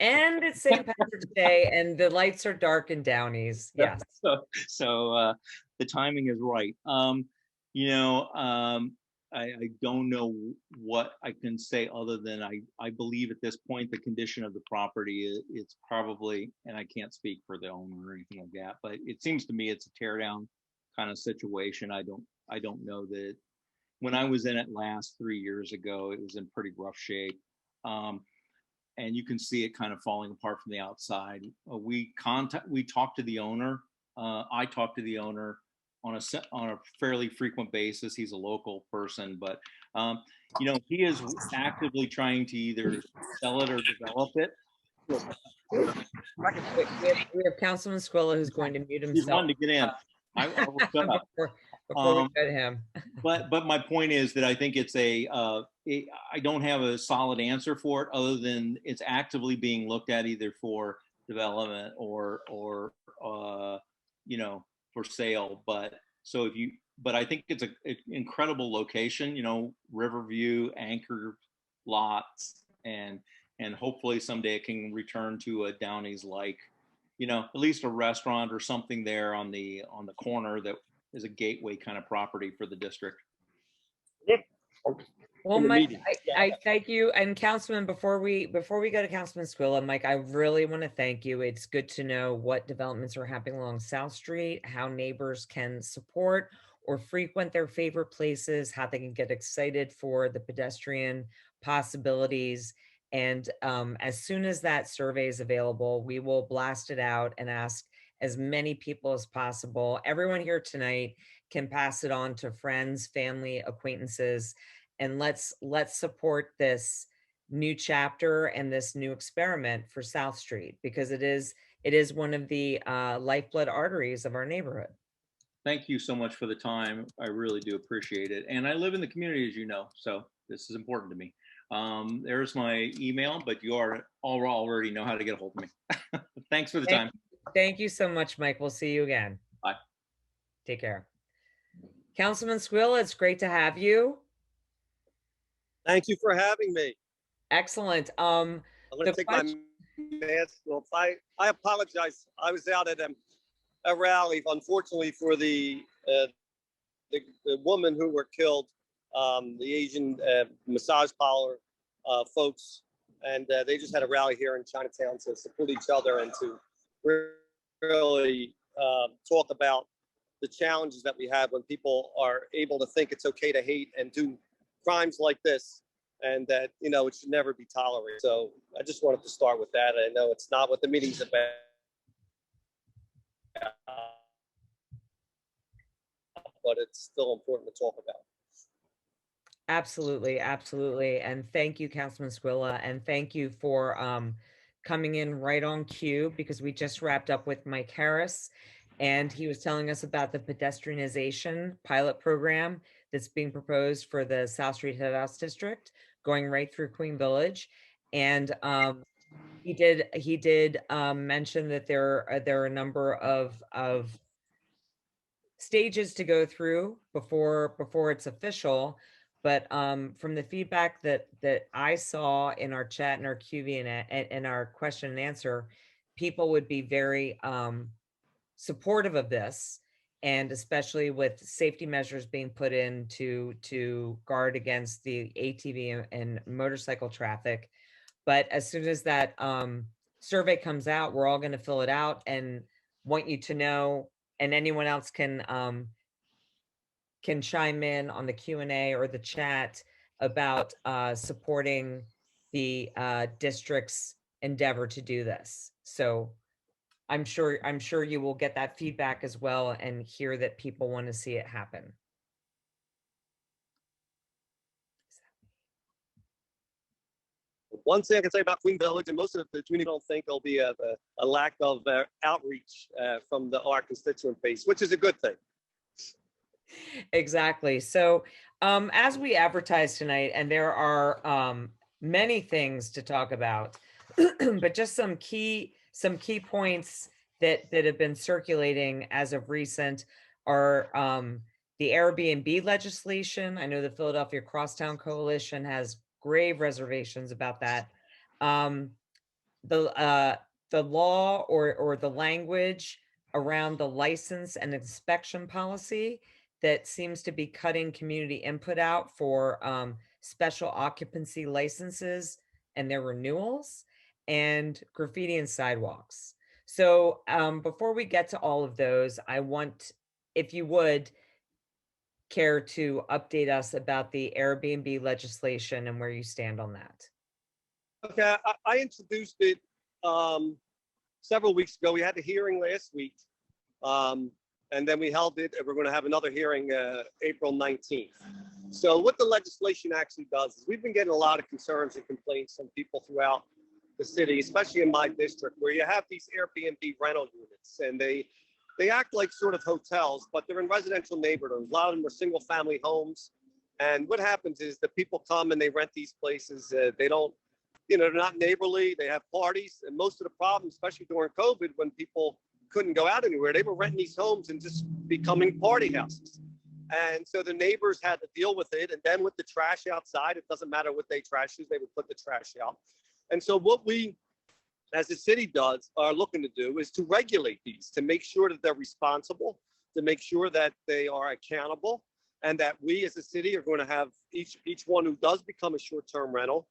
And it's St. Patrick's Day, and the lights are dark in Downey's. Yes. So the timing is right. I don't know what I can say other than I believe at this point the condition of the property, it's probably, and I can't speak for the owner or anything like that, but it seems to me it's a tear down kind of situation. I don't know that. When I was in it last 3 years ago, it was in pretty rough shape. And you can see it kind of falling apart from the outside. We talked to the owner. I talked to the owner on a fairly frequent basis. He's a local person, but he is actively trying to either sell it or develop it. We have Councilman Squilla who's going to mute himself. He's wanting to get in. I will shut up. Before we go to him. But my point is that I think it's I don't have a solid answer for it other than it's actively being looked at either for development or for sale. But I think it's an incredible location, Riverview, anchor lots, and hopefully someday it can return to a Downey's like, at least a restaurant or something there on the corner that is a gateway kind of property for the district. Well, Mike, I thank you. And Councilman, before we go to Councilman Squilla, Mike, I really want to thank you. It's good to know what developments are happening along South Street, how neighbors can support or frequent their favorite places, how they can get excited for the pedestrian possibilities. And as soon as that survey is available, we will blast it out and ask as many people as possible. Everyone here tonight can pass it on to friends, family, acquaintances, and let's support this new chapter and this new experiment for South Street, because it is one of the lifeblood arteries of our neighborhood. Thank you so much for the time. I really do appreciate it. And I live in the community, as you know, so this is important to me. There's my email, but you already know how to get a hold of me. Thanks for the time. Thank you so much, Mike. We'll see you again. Bye. Take care. Councilman Squilla, it's great to have you. Thank you for having me. Excellent. I'm going to take my mask off. I apologize. I was out at a rally, unfortunately, for the woman who were killed, the Asian massage parlor folks, and they just had a rally here in Chinatown to support each other and to really talk about the challenges that we have when people are able to think it's okay to hate and do crimes like this, and that it should never be tolerated. So I just wanted to start with that. I know it's not what the meeting's about, but it's still important to talk about. Absolutely, absolutely. And thank you, Councilman Squilla, and thank you for coming in right on cue, because we just wrapped up with Mike Harris, And he was telling us about the pedestrianization pilot program that's being proposed for the South Street Head House District, going right through Queen Village. And he did mention that there are a number of stages to go through before it's official. But from the feedback that I saw in our chat and our QV and our question and answer, people would be very supportive of this, and especially with safety measures being put in to guard against the ATV and motorcycle traffic. But as soon as that survey comes out, we're all going to fill it out and want you to know, and anyone else can chime in on the Q&A or the chat about supporting the district's endeavor to do this. So I'm sure you will get that feedback as well and hear that people want to see it happen. One thing I can say about Queen Village, and most of the community don't think there'll be a lack of outreach from our constituent base, which is a good thing. Exactly. So as we advertise tonight, and there are many things to talk about, but just some key points that have been circulating as of recent are the Airbnb legislation. I know the Philadelphia Crosstown Coalition has grave reservations about that. The law or the language around the license and inspection policy that seems to be cutting community input out for special occupancy licenses and their renewals, and graffiti and sidewalks. So before we get to all of those, I want, if you would care to update us about the Airbnb legislation and where you stand on that. Okay, I introduced it several weeks ago. We had the hearing last week, and then we held it, and we're going to have another hearing April 19th. So what the legislation actually does is we've been getting a lot of concerns and complaints from people throughout the city, especially in my district, where you have these Airbnb rental units, and they act like sort of hotels, but they're in residential neighborhoods. A lot of them are single family homes. And what happens is the people come and they rent these places. They don't, they're not neighborly. They have parties. And most of the problems, especially during COVID, when people couldn't go out anywhere, they were renting these homes and just becoming party houses. And so the neighbors had to deal with it. And then with the trash outside, it doesn't matter what they trash is, they would put the trash out. And so what we, as the city are looking to do is to regulate these, to make sure that they're responsible, to make sure that they are accountable, and that we as a city are going to have each one who does become a short-term rental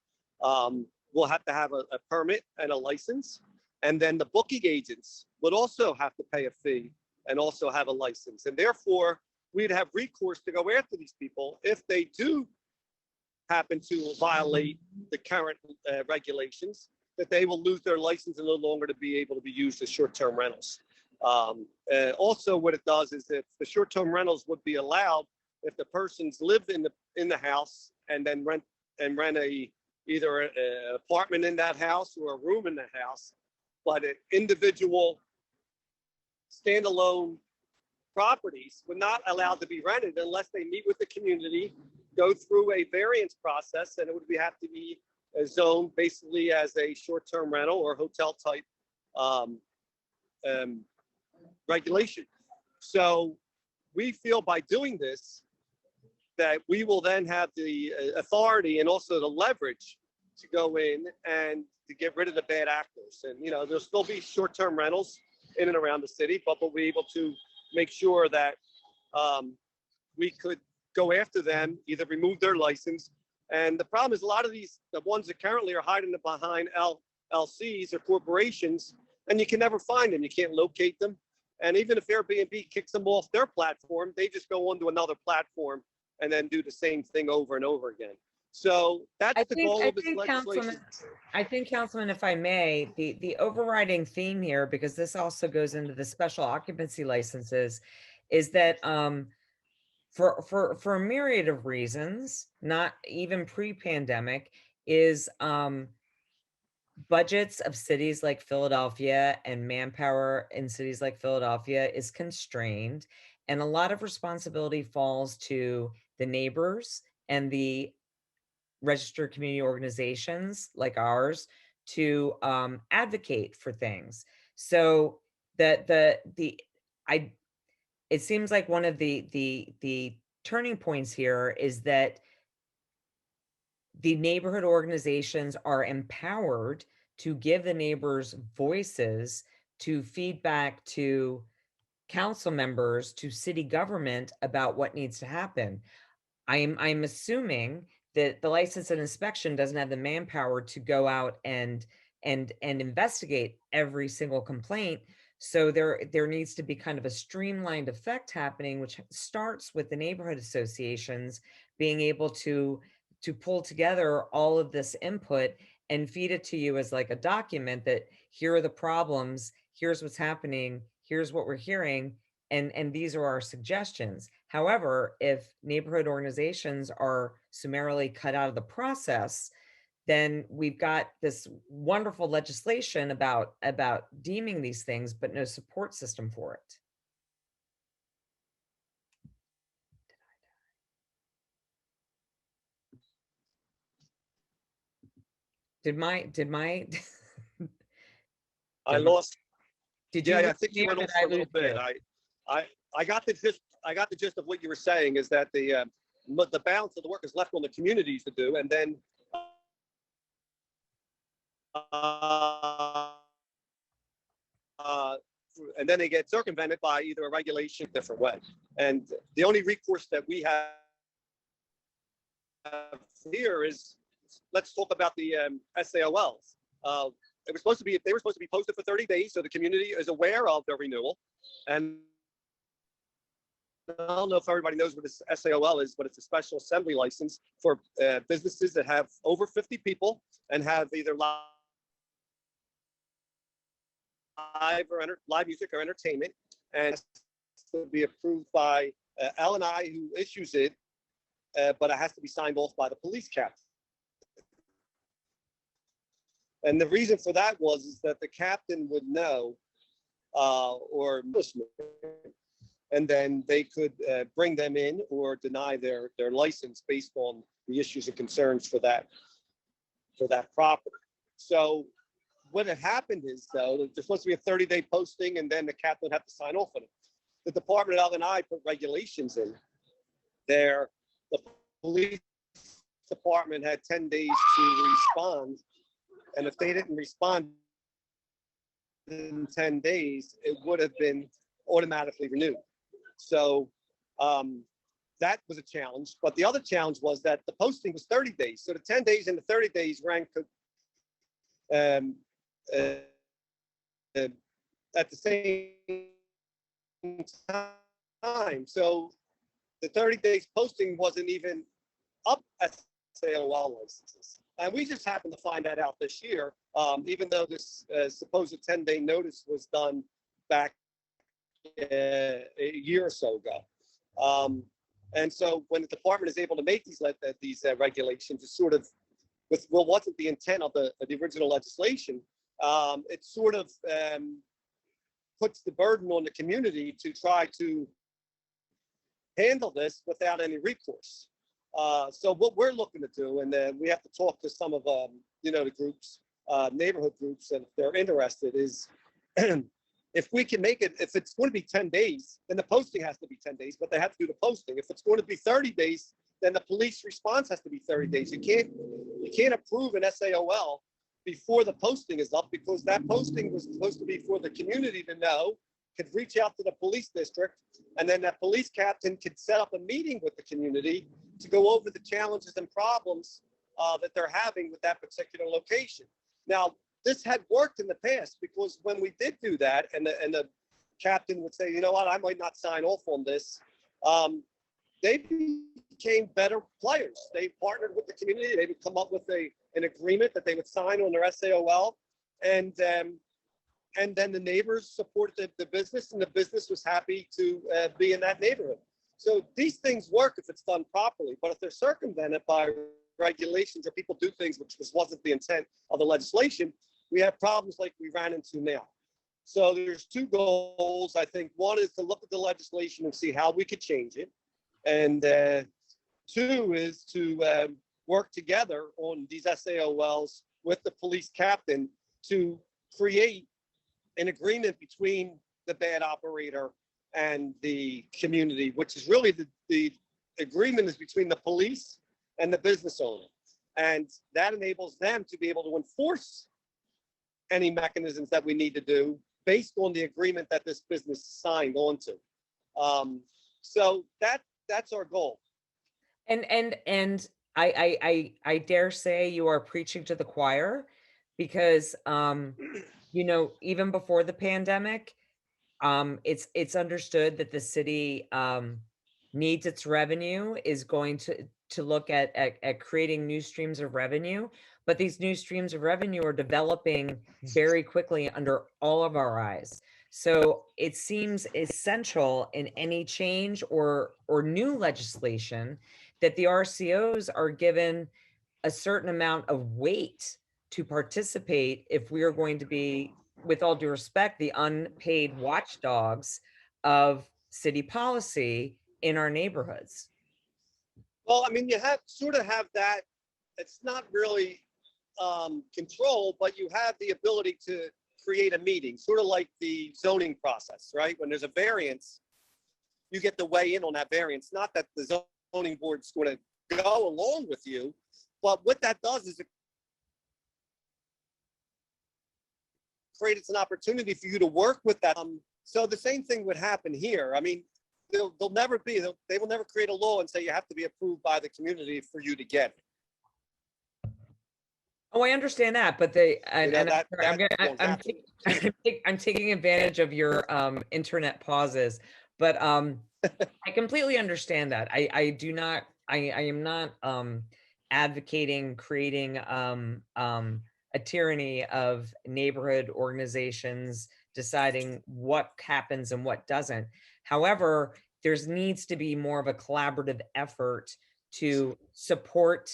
will have to have a permit and a license. And then the booking agents would also have to pay a fee and also have a license. And therefore, we'd have recourse to go after these people if they do happen to violate the current regulations, that they will lose their license and no longer to be able to be used as short-term rentals. Also, what it does is that the short-term rentals would be allowed if the persons live in the house and then rent either an apartment in that house or a room in the house, but individual standalone properties were not allowed to be rented unless they meet with the community, go through a variance process, and it would have to be zoned basically as a short-term rental or hotel type regulation. So we feel by doing this that we will then have the authority and also the leverage to go in and to get rid of the bad actors. And there'll still be short-term rentals in and around the city, but we'll be able to make sure that we could go after them, either remove their license. And the problem is a lot of the ones that currently are hiding behind LLCs or corporations, and you can never find them. You can't locate them. And even if Airbnb kicks them off their platform, they just go onto another platform and then do the same thing over and over again. So that's the goal of this legislation. I think, Councilman, if I may, the overriding theme here, because this also goes into the special occupancy licenses, is that for a myriad of reasons, not even pre-pandemic, is budgets of cities like Philadelphia and manpower in cities like Philadelphia is constrained, and a lot of responsibility falls to the neighbors and the registered community organizations like ours to advocate for things. So the I it seems like one of the turning points here is that the neighborhood organizations are empowered to give the neighbors voices, to feedback to council members, to city government about what needs to happen. I'm assuming that the license and inspection doesn't have the manpower to go out and investigate every single complaint. So there needs to be kind of a streamlined effect happening, which starts with the neighborhood associations being able to pull together all of this input and feed it to you as like a document that here are the problems, here's what's happening, here's what we're hearing, and these are our suggestions. However, if neighborhood organizations are summarily cut out of the process, then we've got this wonderful legislation about deeming these things, but no support system for it. Did my I lost. did you Yeah, I lose think me you or went did off I for a little lose bit. you? I got the gist of what you were saying is that the balance of the work is left on the communities to do, and then uh, and then they get circumvented by either a regulation different way. And the only recourse that we have here is, let's talk about the SAOLs. They were supposed to be posted for 30 days so the community is aware of their renewal. And I don't know if everybody knows what this SAOL is, but it's a special assembly license for businesses that have over 50 people and have either live music or entertainment, and it's to be approved by L&I, who issues it, but it has to be signed off by the police captain. And the reason for that is that the captain would know, or and then they could bring them in or deny their license based on the issues and concerns for that property. So what had happened is, though, there's supposed to be a 30-day posting, and then the captain would have to sign off on it. The Department of L&I put regulations in there. The police department had 10 days to respond, and if they didn't respond in 10 days, it would have been automatically renewed. So that was a challenge. But the other challenge was that the posting was 30 days. So the 10 days and the 30 days ran at the same time. So the 30 days posting wasn't even up at SAOL licenses. And we just happened to find that out this year, even though this supposed 10-day notice was done back a year or so ago. And so when the department is able to make these regulations, it's sort of, wasn't the intent of the original legislation, it sort of puts the burden on the community to try to handle this without any recourse. So what we're looking to do, and then we have to talk to some of the groups, neighborhood groups, and if they're interested, is if we can make it, if it's going to be 10 days, then the posting has to be 10 days, but they have to do the posting. If it's going to be 30 days, then the police response has to be 30 days. You can't approve an SAOL before the posting is up, because that posting was supposed to be for the community to know, could reach out to the police district, and then that police captain could set up a meeting with the community to go over the challenges and problems that they're having with that particular location. Now, this had worked in the past, because when we did do that, and the captain would say, you know what, I might not sign off on this, they became better players. They partnered with the community. They would come up with an agreement that they would sign on their SAOL, and then the neighbors supported the business, and the business was happy to be in that neighborhood. So these things work if it's done properly, but if they're circumvented by regulations or people do things which wasn't the intent of the legislation, we have problems like we ran into now. So there's two goals. I think one is to look at the legislation and see how we could change it. And two is to work together on these SAOLs with the police captain to create an agreement between the bad operator and the community, which is really the agreement is between the police and the business owner. And that enables them to be able to enforce any mechanisms that we need to do based on the agreement that this business signed on to. So that's our goal. And I dare say you are preaching to the choir, because you know, even before the pandemic, it's understood that the city needs its revenue, is going to look at creating new streams of revenue, but these new streams of revenue are developing very quickly under all of our eyes. So it seems essential in any change or new legislation that the RCOs are given a certain amount of weight to participate if we are going to be, with all due respect, the unpaid watchdogs of city policy in our neighborhoods. Well, I mean, you have sort of have that. It's not really control, but you have the ability to create a meeting, sort of like the zoning process, right? When there's a variance, you get to weigh in on that variance. Not that the zoning board's going to go along with you, but what that does is it creates an opportunity for you to work with that. So the same thing would happen here. I mean, they will never create a law and say you have to be approved by the community for you to get it. Oh, I understand that, but I'm taking advantage of your internet pauses, but I completely understand that. I am not advocating creating a tyranny of neighborhood organizations deciding what happens and what doesn't. However, there needs to be more of a collaborative effort to support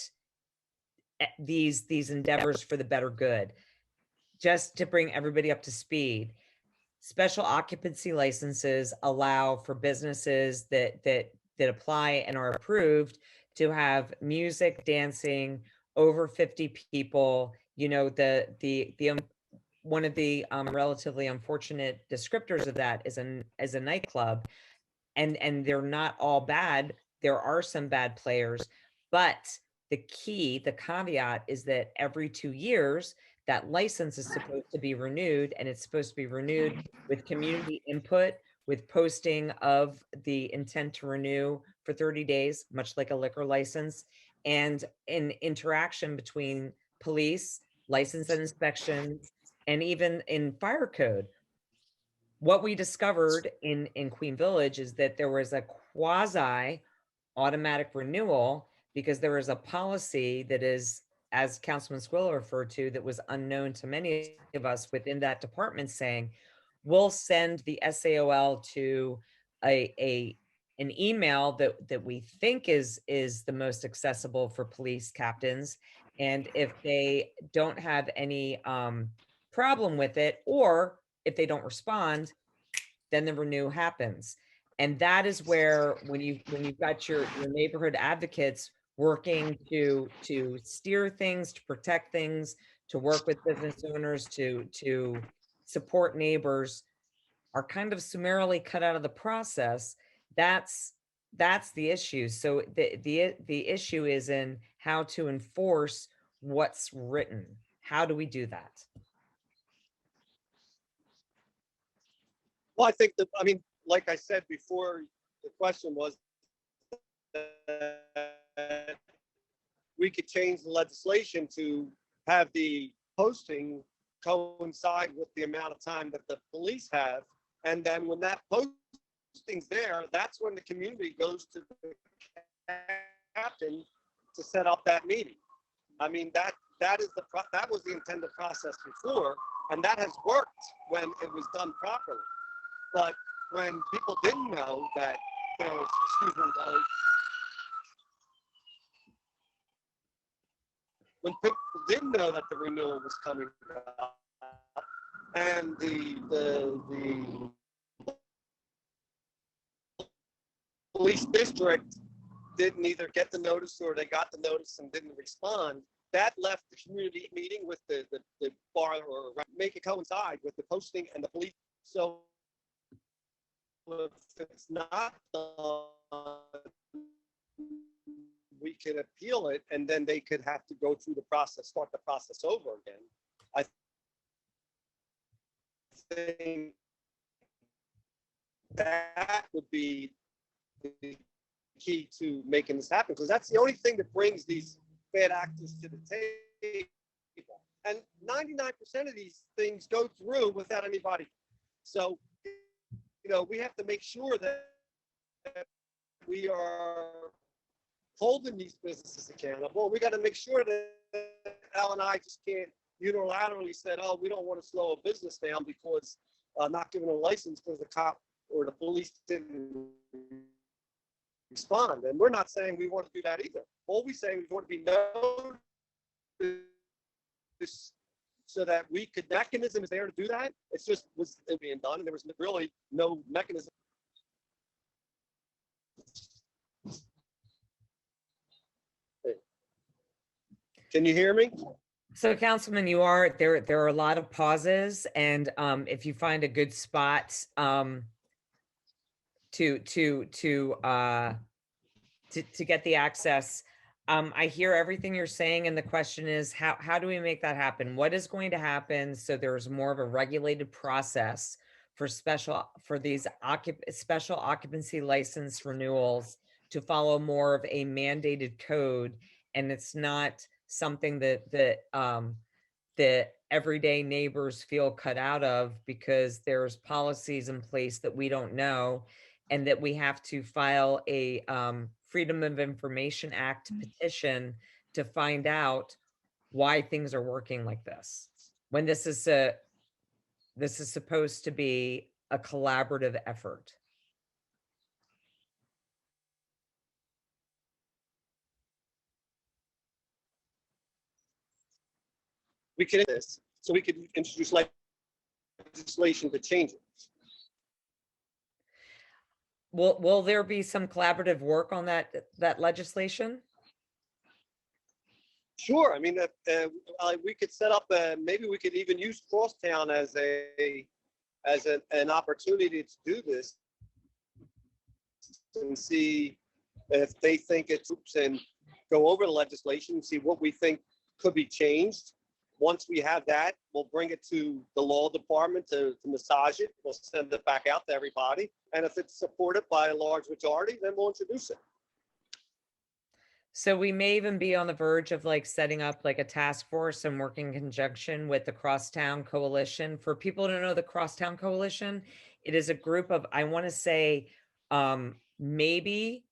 these endeavors for the better good. Just to bring everybody up to speed, special occupancy licenses allow for businesses that apply and are approved to have music, dancing, over 50 people. You know, one of the relatively unfortunate descriptors of that is a nightclub, and they're not all bad. There are some bad players, but the caveat is that every 2 years, that license is supposed to be renewed, and it's supposed to be renewed with community input, with posting of the intent to renew for 30 days, much like a liquor license, and an interaction between police, license and inspection, and even in fire code. What we discovered in Queen Village is that there was a quasi automatic renewal because there was a policy that is, as Councilman Squilla referred to, that was unknown to many of us within that department, saying, we'll send the SAOL to an email that we think is the most accessible for police captains. And if they don't have any problem with it, or if they don't respond, then the renew happens. And that is where, when you've got your neighborhood advocates working to steer things, to protect things, to work with business owners, to support neighbors, are kind of summarily cut out of the process. That's the issue. So the issue is in how to enforce what's written. How do we do that? Well, I think that, I mean, like I said before, the question was that we could change the legislation to have the posting coincide with the amount of time that the police have. And then when that posting's there, that's when the community goes to the captain to set up that meeting. I mean, that was the intended process before, and that has worked when it was done properly. But when people didn't know that, excuse me, when people didn't know that the renewal was coming up, and the police district didn't either get the notice or they got the notice and didn't respond, that left the community meeting with the bar or make it coincide with the posting and the police. So if it's not done, we could appeal it, and then they could have to go through the process, start the process over again. I think that would be the key to making this happen, because that's the only thing that brings these bad actors to the table. And 99% of these things go through without anybody. So, you know, we have to make sure that we are holding these businesses accountable. We got to make sure that L&I just can't unilaterally say, oh, we don't want to slow a business down because not giving a license because the cop or the police didn't respond. And we're not saying we want to do that either. All we say is we want to be noticed so that we could, mechanism is there to do that. It's just was being done, and there was really no mechanism. Can you hear me? So Councilman, you are there. There are a lot of pauses, and if you find a good spot to get the access, I hear everything you're saying, and the question is how do we make that happen? What is going to happen so there's more of a regulated process for these special occupancy license renewals to follow more of a mandated code, and it's not something that the everyday neighbors feel cut out of because there's policies in place that we don't know, and that we have to file a Freedom of Information Act petition to find out why things are working like this, when this is supposed to be a collaborative effort. We could do this, so we could introduce legislation to change it. Will there be some collaborative work on that legislation? Sure. I mean, we could set up. Maybe we could even use Crosstown as an opportunity to do this, and see if they think it's and go over the legislation and see what we think could be changed. Once we have that, we'll bring it to the law department to massage it. We'll send it back out to everybody. And if it's supported by a large majority, then we'll introduce it. So we may even be on the verge of setting up a task force and working in conjunction with the Crosstown Coalition. For people to know the Crosstown Coalition, it is a group of, I want to say, maybe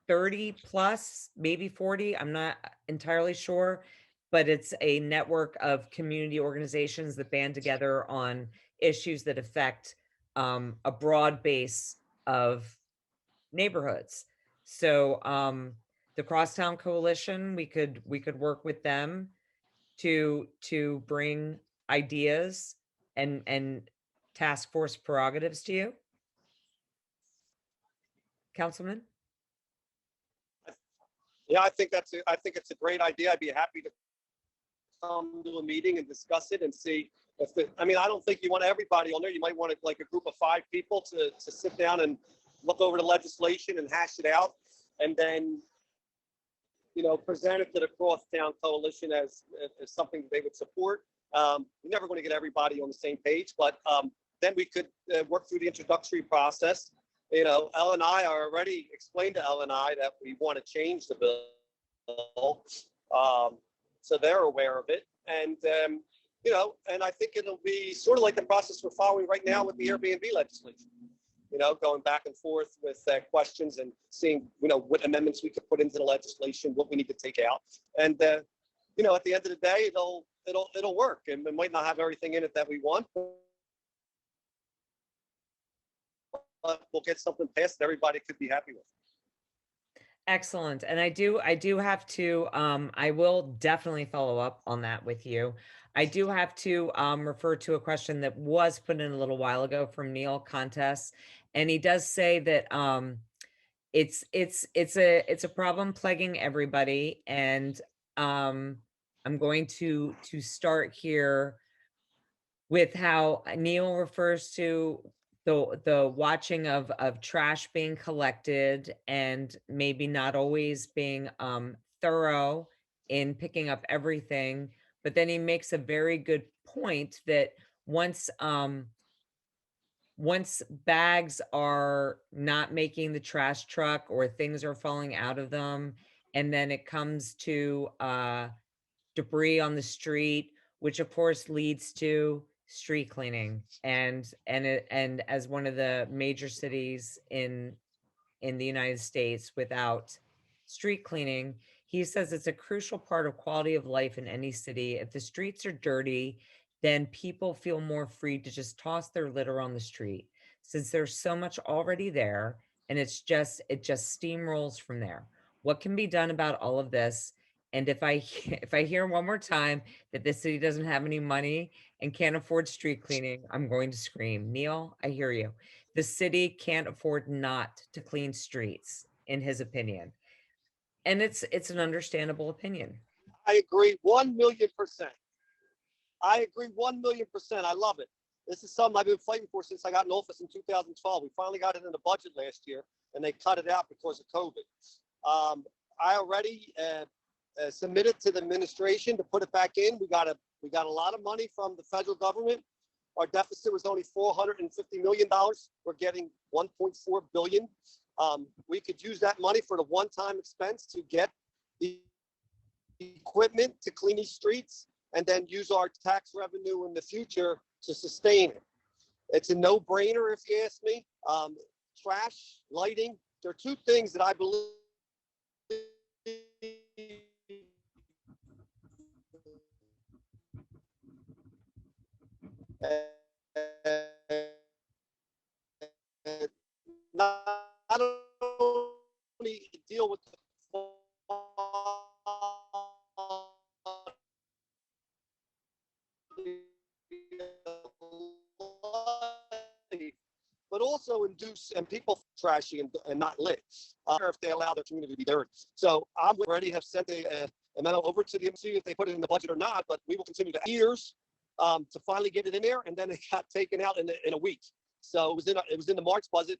30 plus, maybe 40. I'm not entirely sure, but it's a network of community organizations that band together on issues that affect a broad base of neighborhoods. So the Crosstown Coalition, we could work with them to bring ideas and task force prerogatives to you, Councilman. Yeah, I think it's a great idea. I'd be happy to come to a meeting and discuss it and see if I don't think you want everybody on there. You might want a group of 5 people to sit down and look over the legislation and hash it out, and then, present it to the Crosstown Coalition as something they would support. You're never going to get everybody on the same page, but then we could work through the introductory process. L&I already explained to L&I that we want to change the bill, so they're aware of it. And and I think it'll be sort of like the process we're following right now with the Airbnb legislation. Going back and forth with questions and seeing what amendments we could put into the legislation, what we need to take out, and at the end of the day, it'll work. And it might not have everything in it that we want, but we'll get something passed that everybody could be happy with. Excellent. And I do have to, I will definitely follow up on that with you. I do have to refer to a question that was put in a little while ago from Neil Contest. And he does say that it's a problem plaguing everybody. And I'm going to start here with how Neil refers to the watching of trash being collected and maybe not always being thorough in picking up everything. But then he makes a very good point that once once bags are not making the trash truck or things are falling out of them, and then it comes to debris on the street, which of course leads to street cleaning. And as one of the major cities in the United States without street cleaning, he says it's a crucial part of quality of life in any city. If the streets are dirty, then people feel more free to just toss their litter on the street since there's so much already there, and it just steamrolls from there. What can be done about all of this? And if I if I hear one more time that this city doesn't have any money and can't afford street cleaning, I'm going to scream. Neil, I hear you. The city can't afford not to clean streets, in his opinion. And it's an understandable opinion. I agree 1,000,000%. I agree 1,000,000%. I love it. This is something I've been fighting for since I got in office in 2012. We finally got it in the budget last year, and they cut it out because of COVID. I already submitted to the administration to put it back in. We got a lot of money from the federal government. Our deficit was only $450 million. We're getting $1.4 billion. We could use that money for the one-time expense to get the equipment to clean these streets, and then use our tax revenue in the future to sustain it. It's a no-brainer, if you ask me. Trash, lighting, there are two things that I believe not only deal with the but also induce and people trashy and not lit. If they allow their community to be dirty. So I already have sent a memo over to the MC if they put it in the budget or not, but we will continue to years to finally get it in there, and then it got taken out in a week. So it was in the March budget,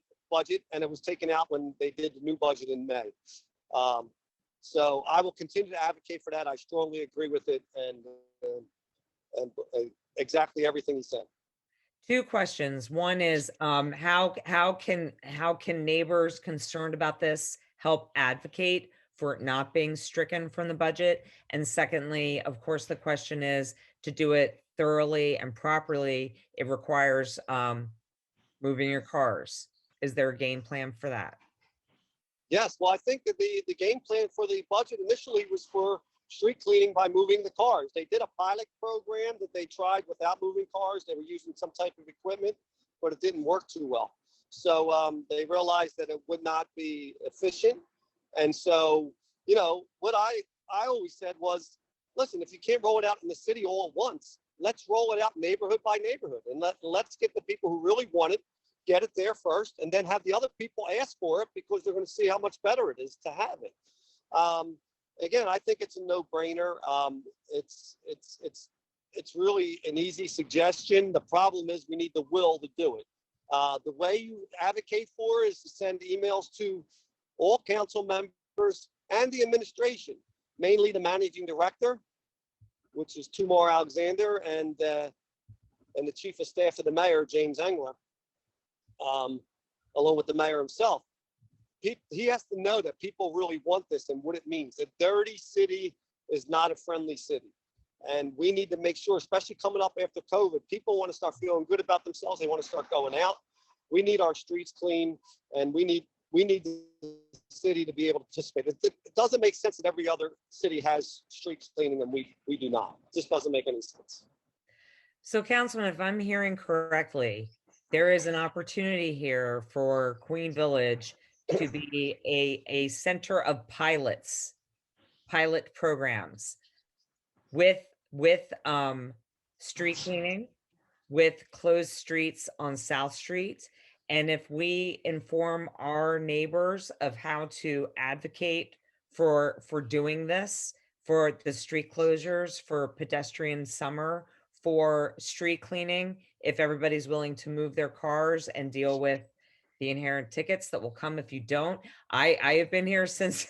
and it was taken out when they did the new budget in May. So I will continue to advocate for that. I strongly agree with it, and exactly everything he said. Two questions. One is how can neighbors concerned about this help advocate for it not being stricken from the budget? And secondly, of course, the question is to do it thoroughly and properly, it requires moving your cars. Is there a game plan for that? Yes, well, I think that the game plan for the budget initially was for street cleaning by moving the cars. They did a pilot program that they tried without moving cars. They were using some type of equipment, but it didn't work too well. So they realized that it would not be efficient. And so, you know, what I always said was, listen, if you can't roll it out in the city all at once, let's roll it out neighborhood by neighborhood, and let's get the people who really want it, get it there first, and then have the other people ask for it because they're going to see how much better it is to have it. Again, I think it's a no-brainer. It's really an easy suggestion. The problem is we need the will to do it. The way you advocate for is to send emails to all council members and the administration, mainly the managing director, which is Tumar Alexander, and the chief of staff of the mayor, James Engler, along with the mayor himself. He has to know that people really want this and what it means. A dirty city is not a friendly city. And we need to make sure, especially coming up after COVID, people want to start feeling good about themselves. They want to start going out. We need our streets clean, and we need the city to be able to participate. It doesn't make sense that every other city has streets cleaning and we do not. It just doesn't make any sense. So, Councilman, if I'm hearing correctly, there is an opportunity here for Queen Village to be a center of pilot programs with street cleaning, with closed streets on South Street. And if we inform our neighbors of how to advocate for doing this, for the street closures, for pedestrian summer, for street cleaning, if everybody's willing to move their cars and deal with the inherent tickets that will come if you don't. I have been here since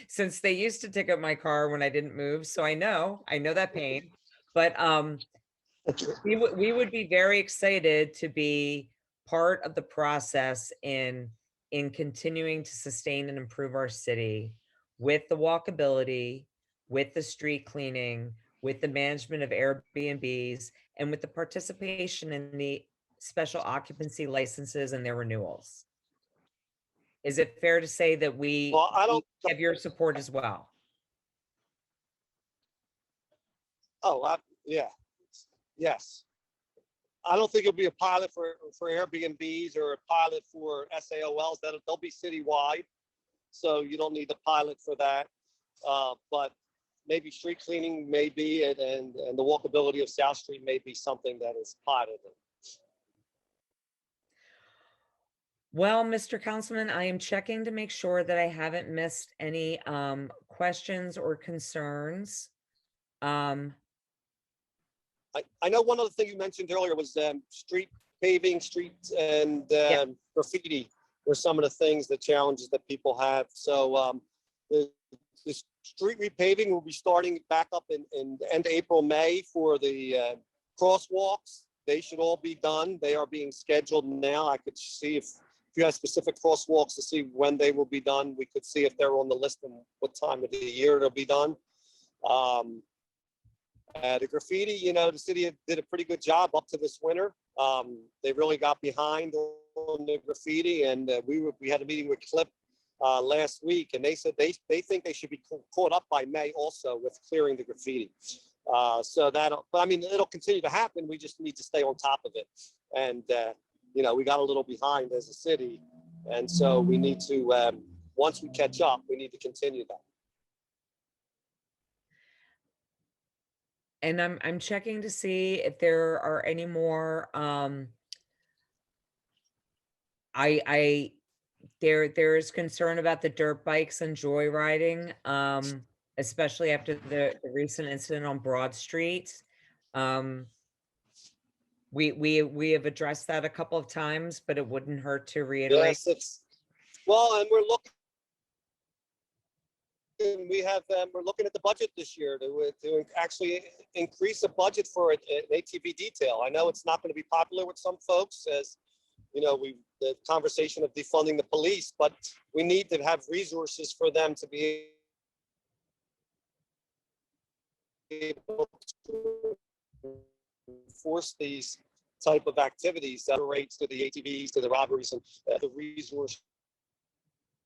since they used to ticket my car when I didn't move, so I know that pain. But we would be very excited to be part of the process in continuing to sustain and improve our city with the walkability, with the street cleaning, with the management of Airbnbs, and with the participation in the special occupancy licenses and their renewals. Is it fair to say that we Well, I don't. have your support as well? Oh, yeah, yes. I don't think it'll be a pilot for Airbnbs or a pilot for SAOLs. They'll be citywide, so you don't need the pilot for that. But maybe street cleaning may be, and the walkability of South Street may be something that is piloted. Well, Mr. Councilman, I am checking to make sure that I haven't missed any questions or concerns. I know one other thing you mentioned earlier was street paving, streets, and graffiti were some of the things, the challenges that people have. So the street repaving will be starting back up in end April, May for the crosswalks. They should all be done. They are being scheduled now. I could see if you have specific crosswalks to see when they will be done. We could see if they're on the list and what time of the year they'll be done. The graffiti, the city did a pretty good job up to this winter. They really got behind on the graffiti, and we had a meeting with Clip last week, and they said they think they should be caught up by May also with clearing the graffiti. So but I mean, it'll continue to happen. We just need to stay on top of it. And, we got a little behind as a city. And so we need to, once we catch up, we need to continue that. And I'm checking to see if there are any more. There is concern about the dirt bikes and joyriding, especially after the recent incident on Broad Street. We have addressed that a couple of times, but it wouldn't hurt to reiterate. Yes, and we're looking. We're looking at the budget this year to actually increase the budget for an ATV detail. I know it's not going to be popular with some folks, as the conversation of defunding the police, but we need to have resources for them to be able to enforce these type of activities that relates to the ATVs, to the robberies, and the resources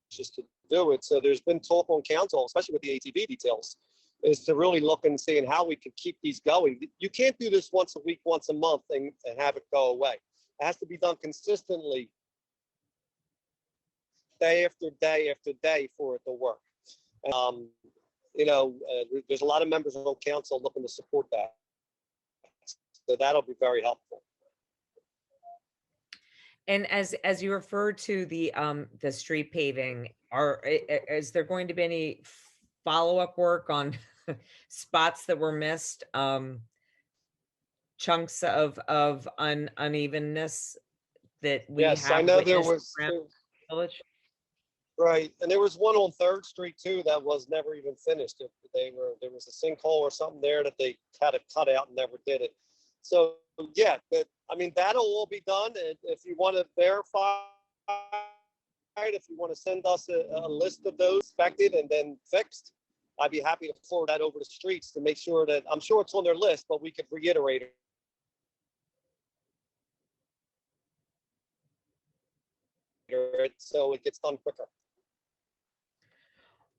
just to do it. So there's been talk on council, especially with the ATV details, is to really look and see how we can keep these going. You can't do this once a week, once a month, and have it go away. It has to be done consistently, day after day after day, for it to work. There's a lot of members of council looking to support that. So that'll be very helpful. And as you refer to the street paving, is there going to be any follow-up work on spots that were missed, chunks of unevenness that we have? Yes, I know there was. Village? Right, and there was one on 3rd Street too that was never even finished. There was a sinkhole or something there that they had to cut out and never did it. So yeah, that'll all be done. And if you want to verify, if you want to send us a list of those inspected and then fixed, I'd be happy to forward that over to streets to make sure that, I'm sure it's on their list, but we could reiterate it so it gets done quicker.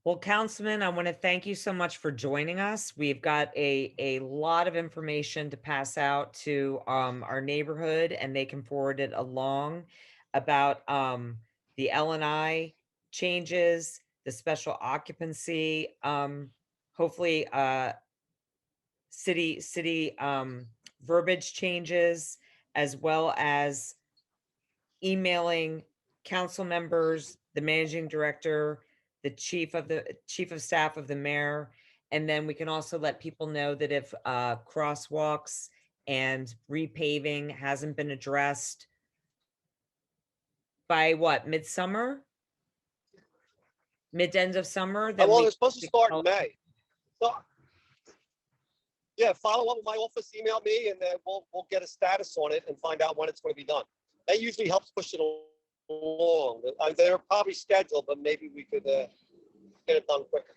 Well, Councilman, I want to thank you so much for joining us. We've got a lot of information to pass out to our neighborhood, and they can forward it along about the L&I changes, the special occupancy, hopefully city verbiage changes, as well as emailing council members, the managing director, the chief of staff of the mayor. And then we can also let people know that if crosswalks and repaving hasn't been addressed by what, midsummer? Mid end of summer, then Well, we they're supposed to start in May. So, yeah, follow up with my office, email me, and then we'll get a status on it and find out when it's going to be done. That usually helps push it along. They're probably scheduled, but maybe we could get it done quicker.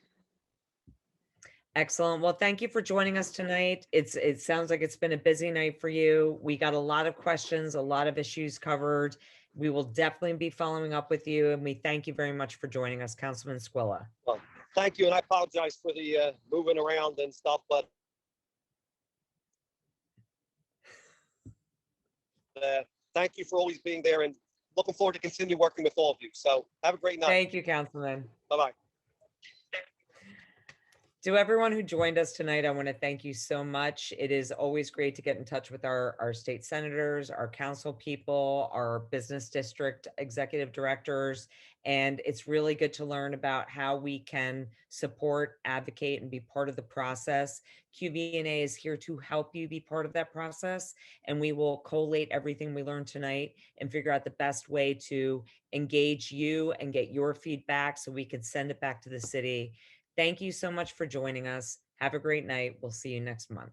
Excellent. Well, thank you for joining us tonight. It sounds like it's been a busy night for you. We got a lot of questions, a lot of issues covered. We will definitely be following up with you, and we thank you very much for joining us, Councilman Squilla. Well, thank you, and I apologize for the moving around and stuff, but thank you for always being there, and looking forward to continue working with all of you. So have a great night. Thank you, Councilman. Bye-bye. To everyone who joined us tonight, I want to thank you so much. It is always great to get in touch with our state senators, our council people, our business district executive directors. And it's really good to learn about how we can support, advocate, and be part of the process. QVNA is here to help you be part of that process. And we will collate everything we learned tonight and figure out the best way to engage you and get your feedback so we can send it back to the city. Thank you so much for joining us. Have a great night. We'll see you next month.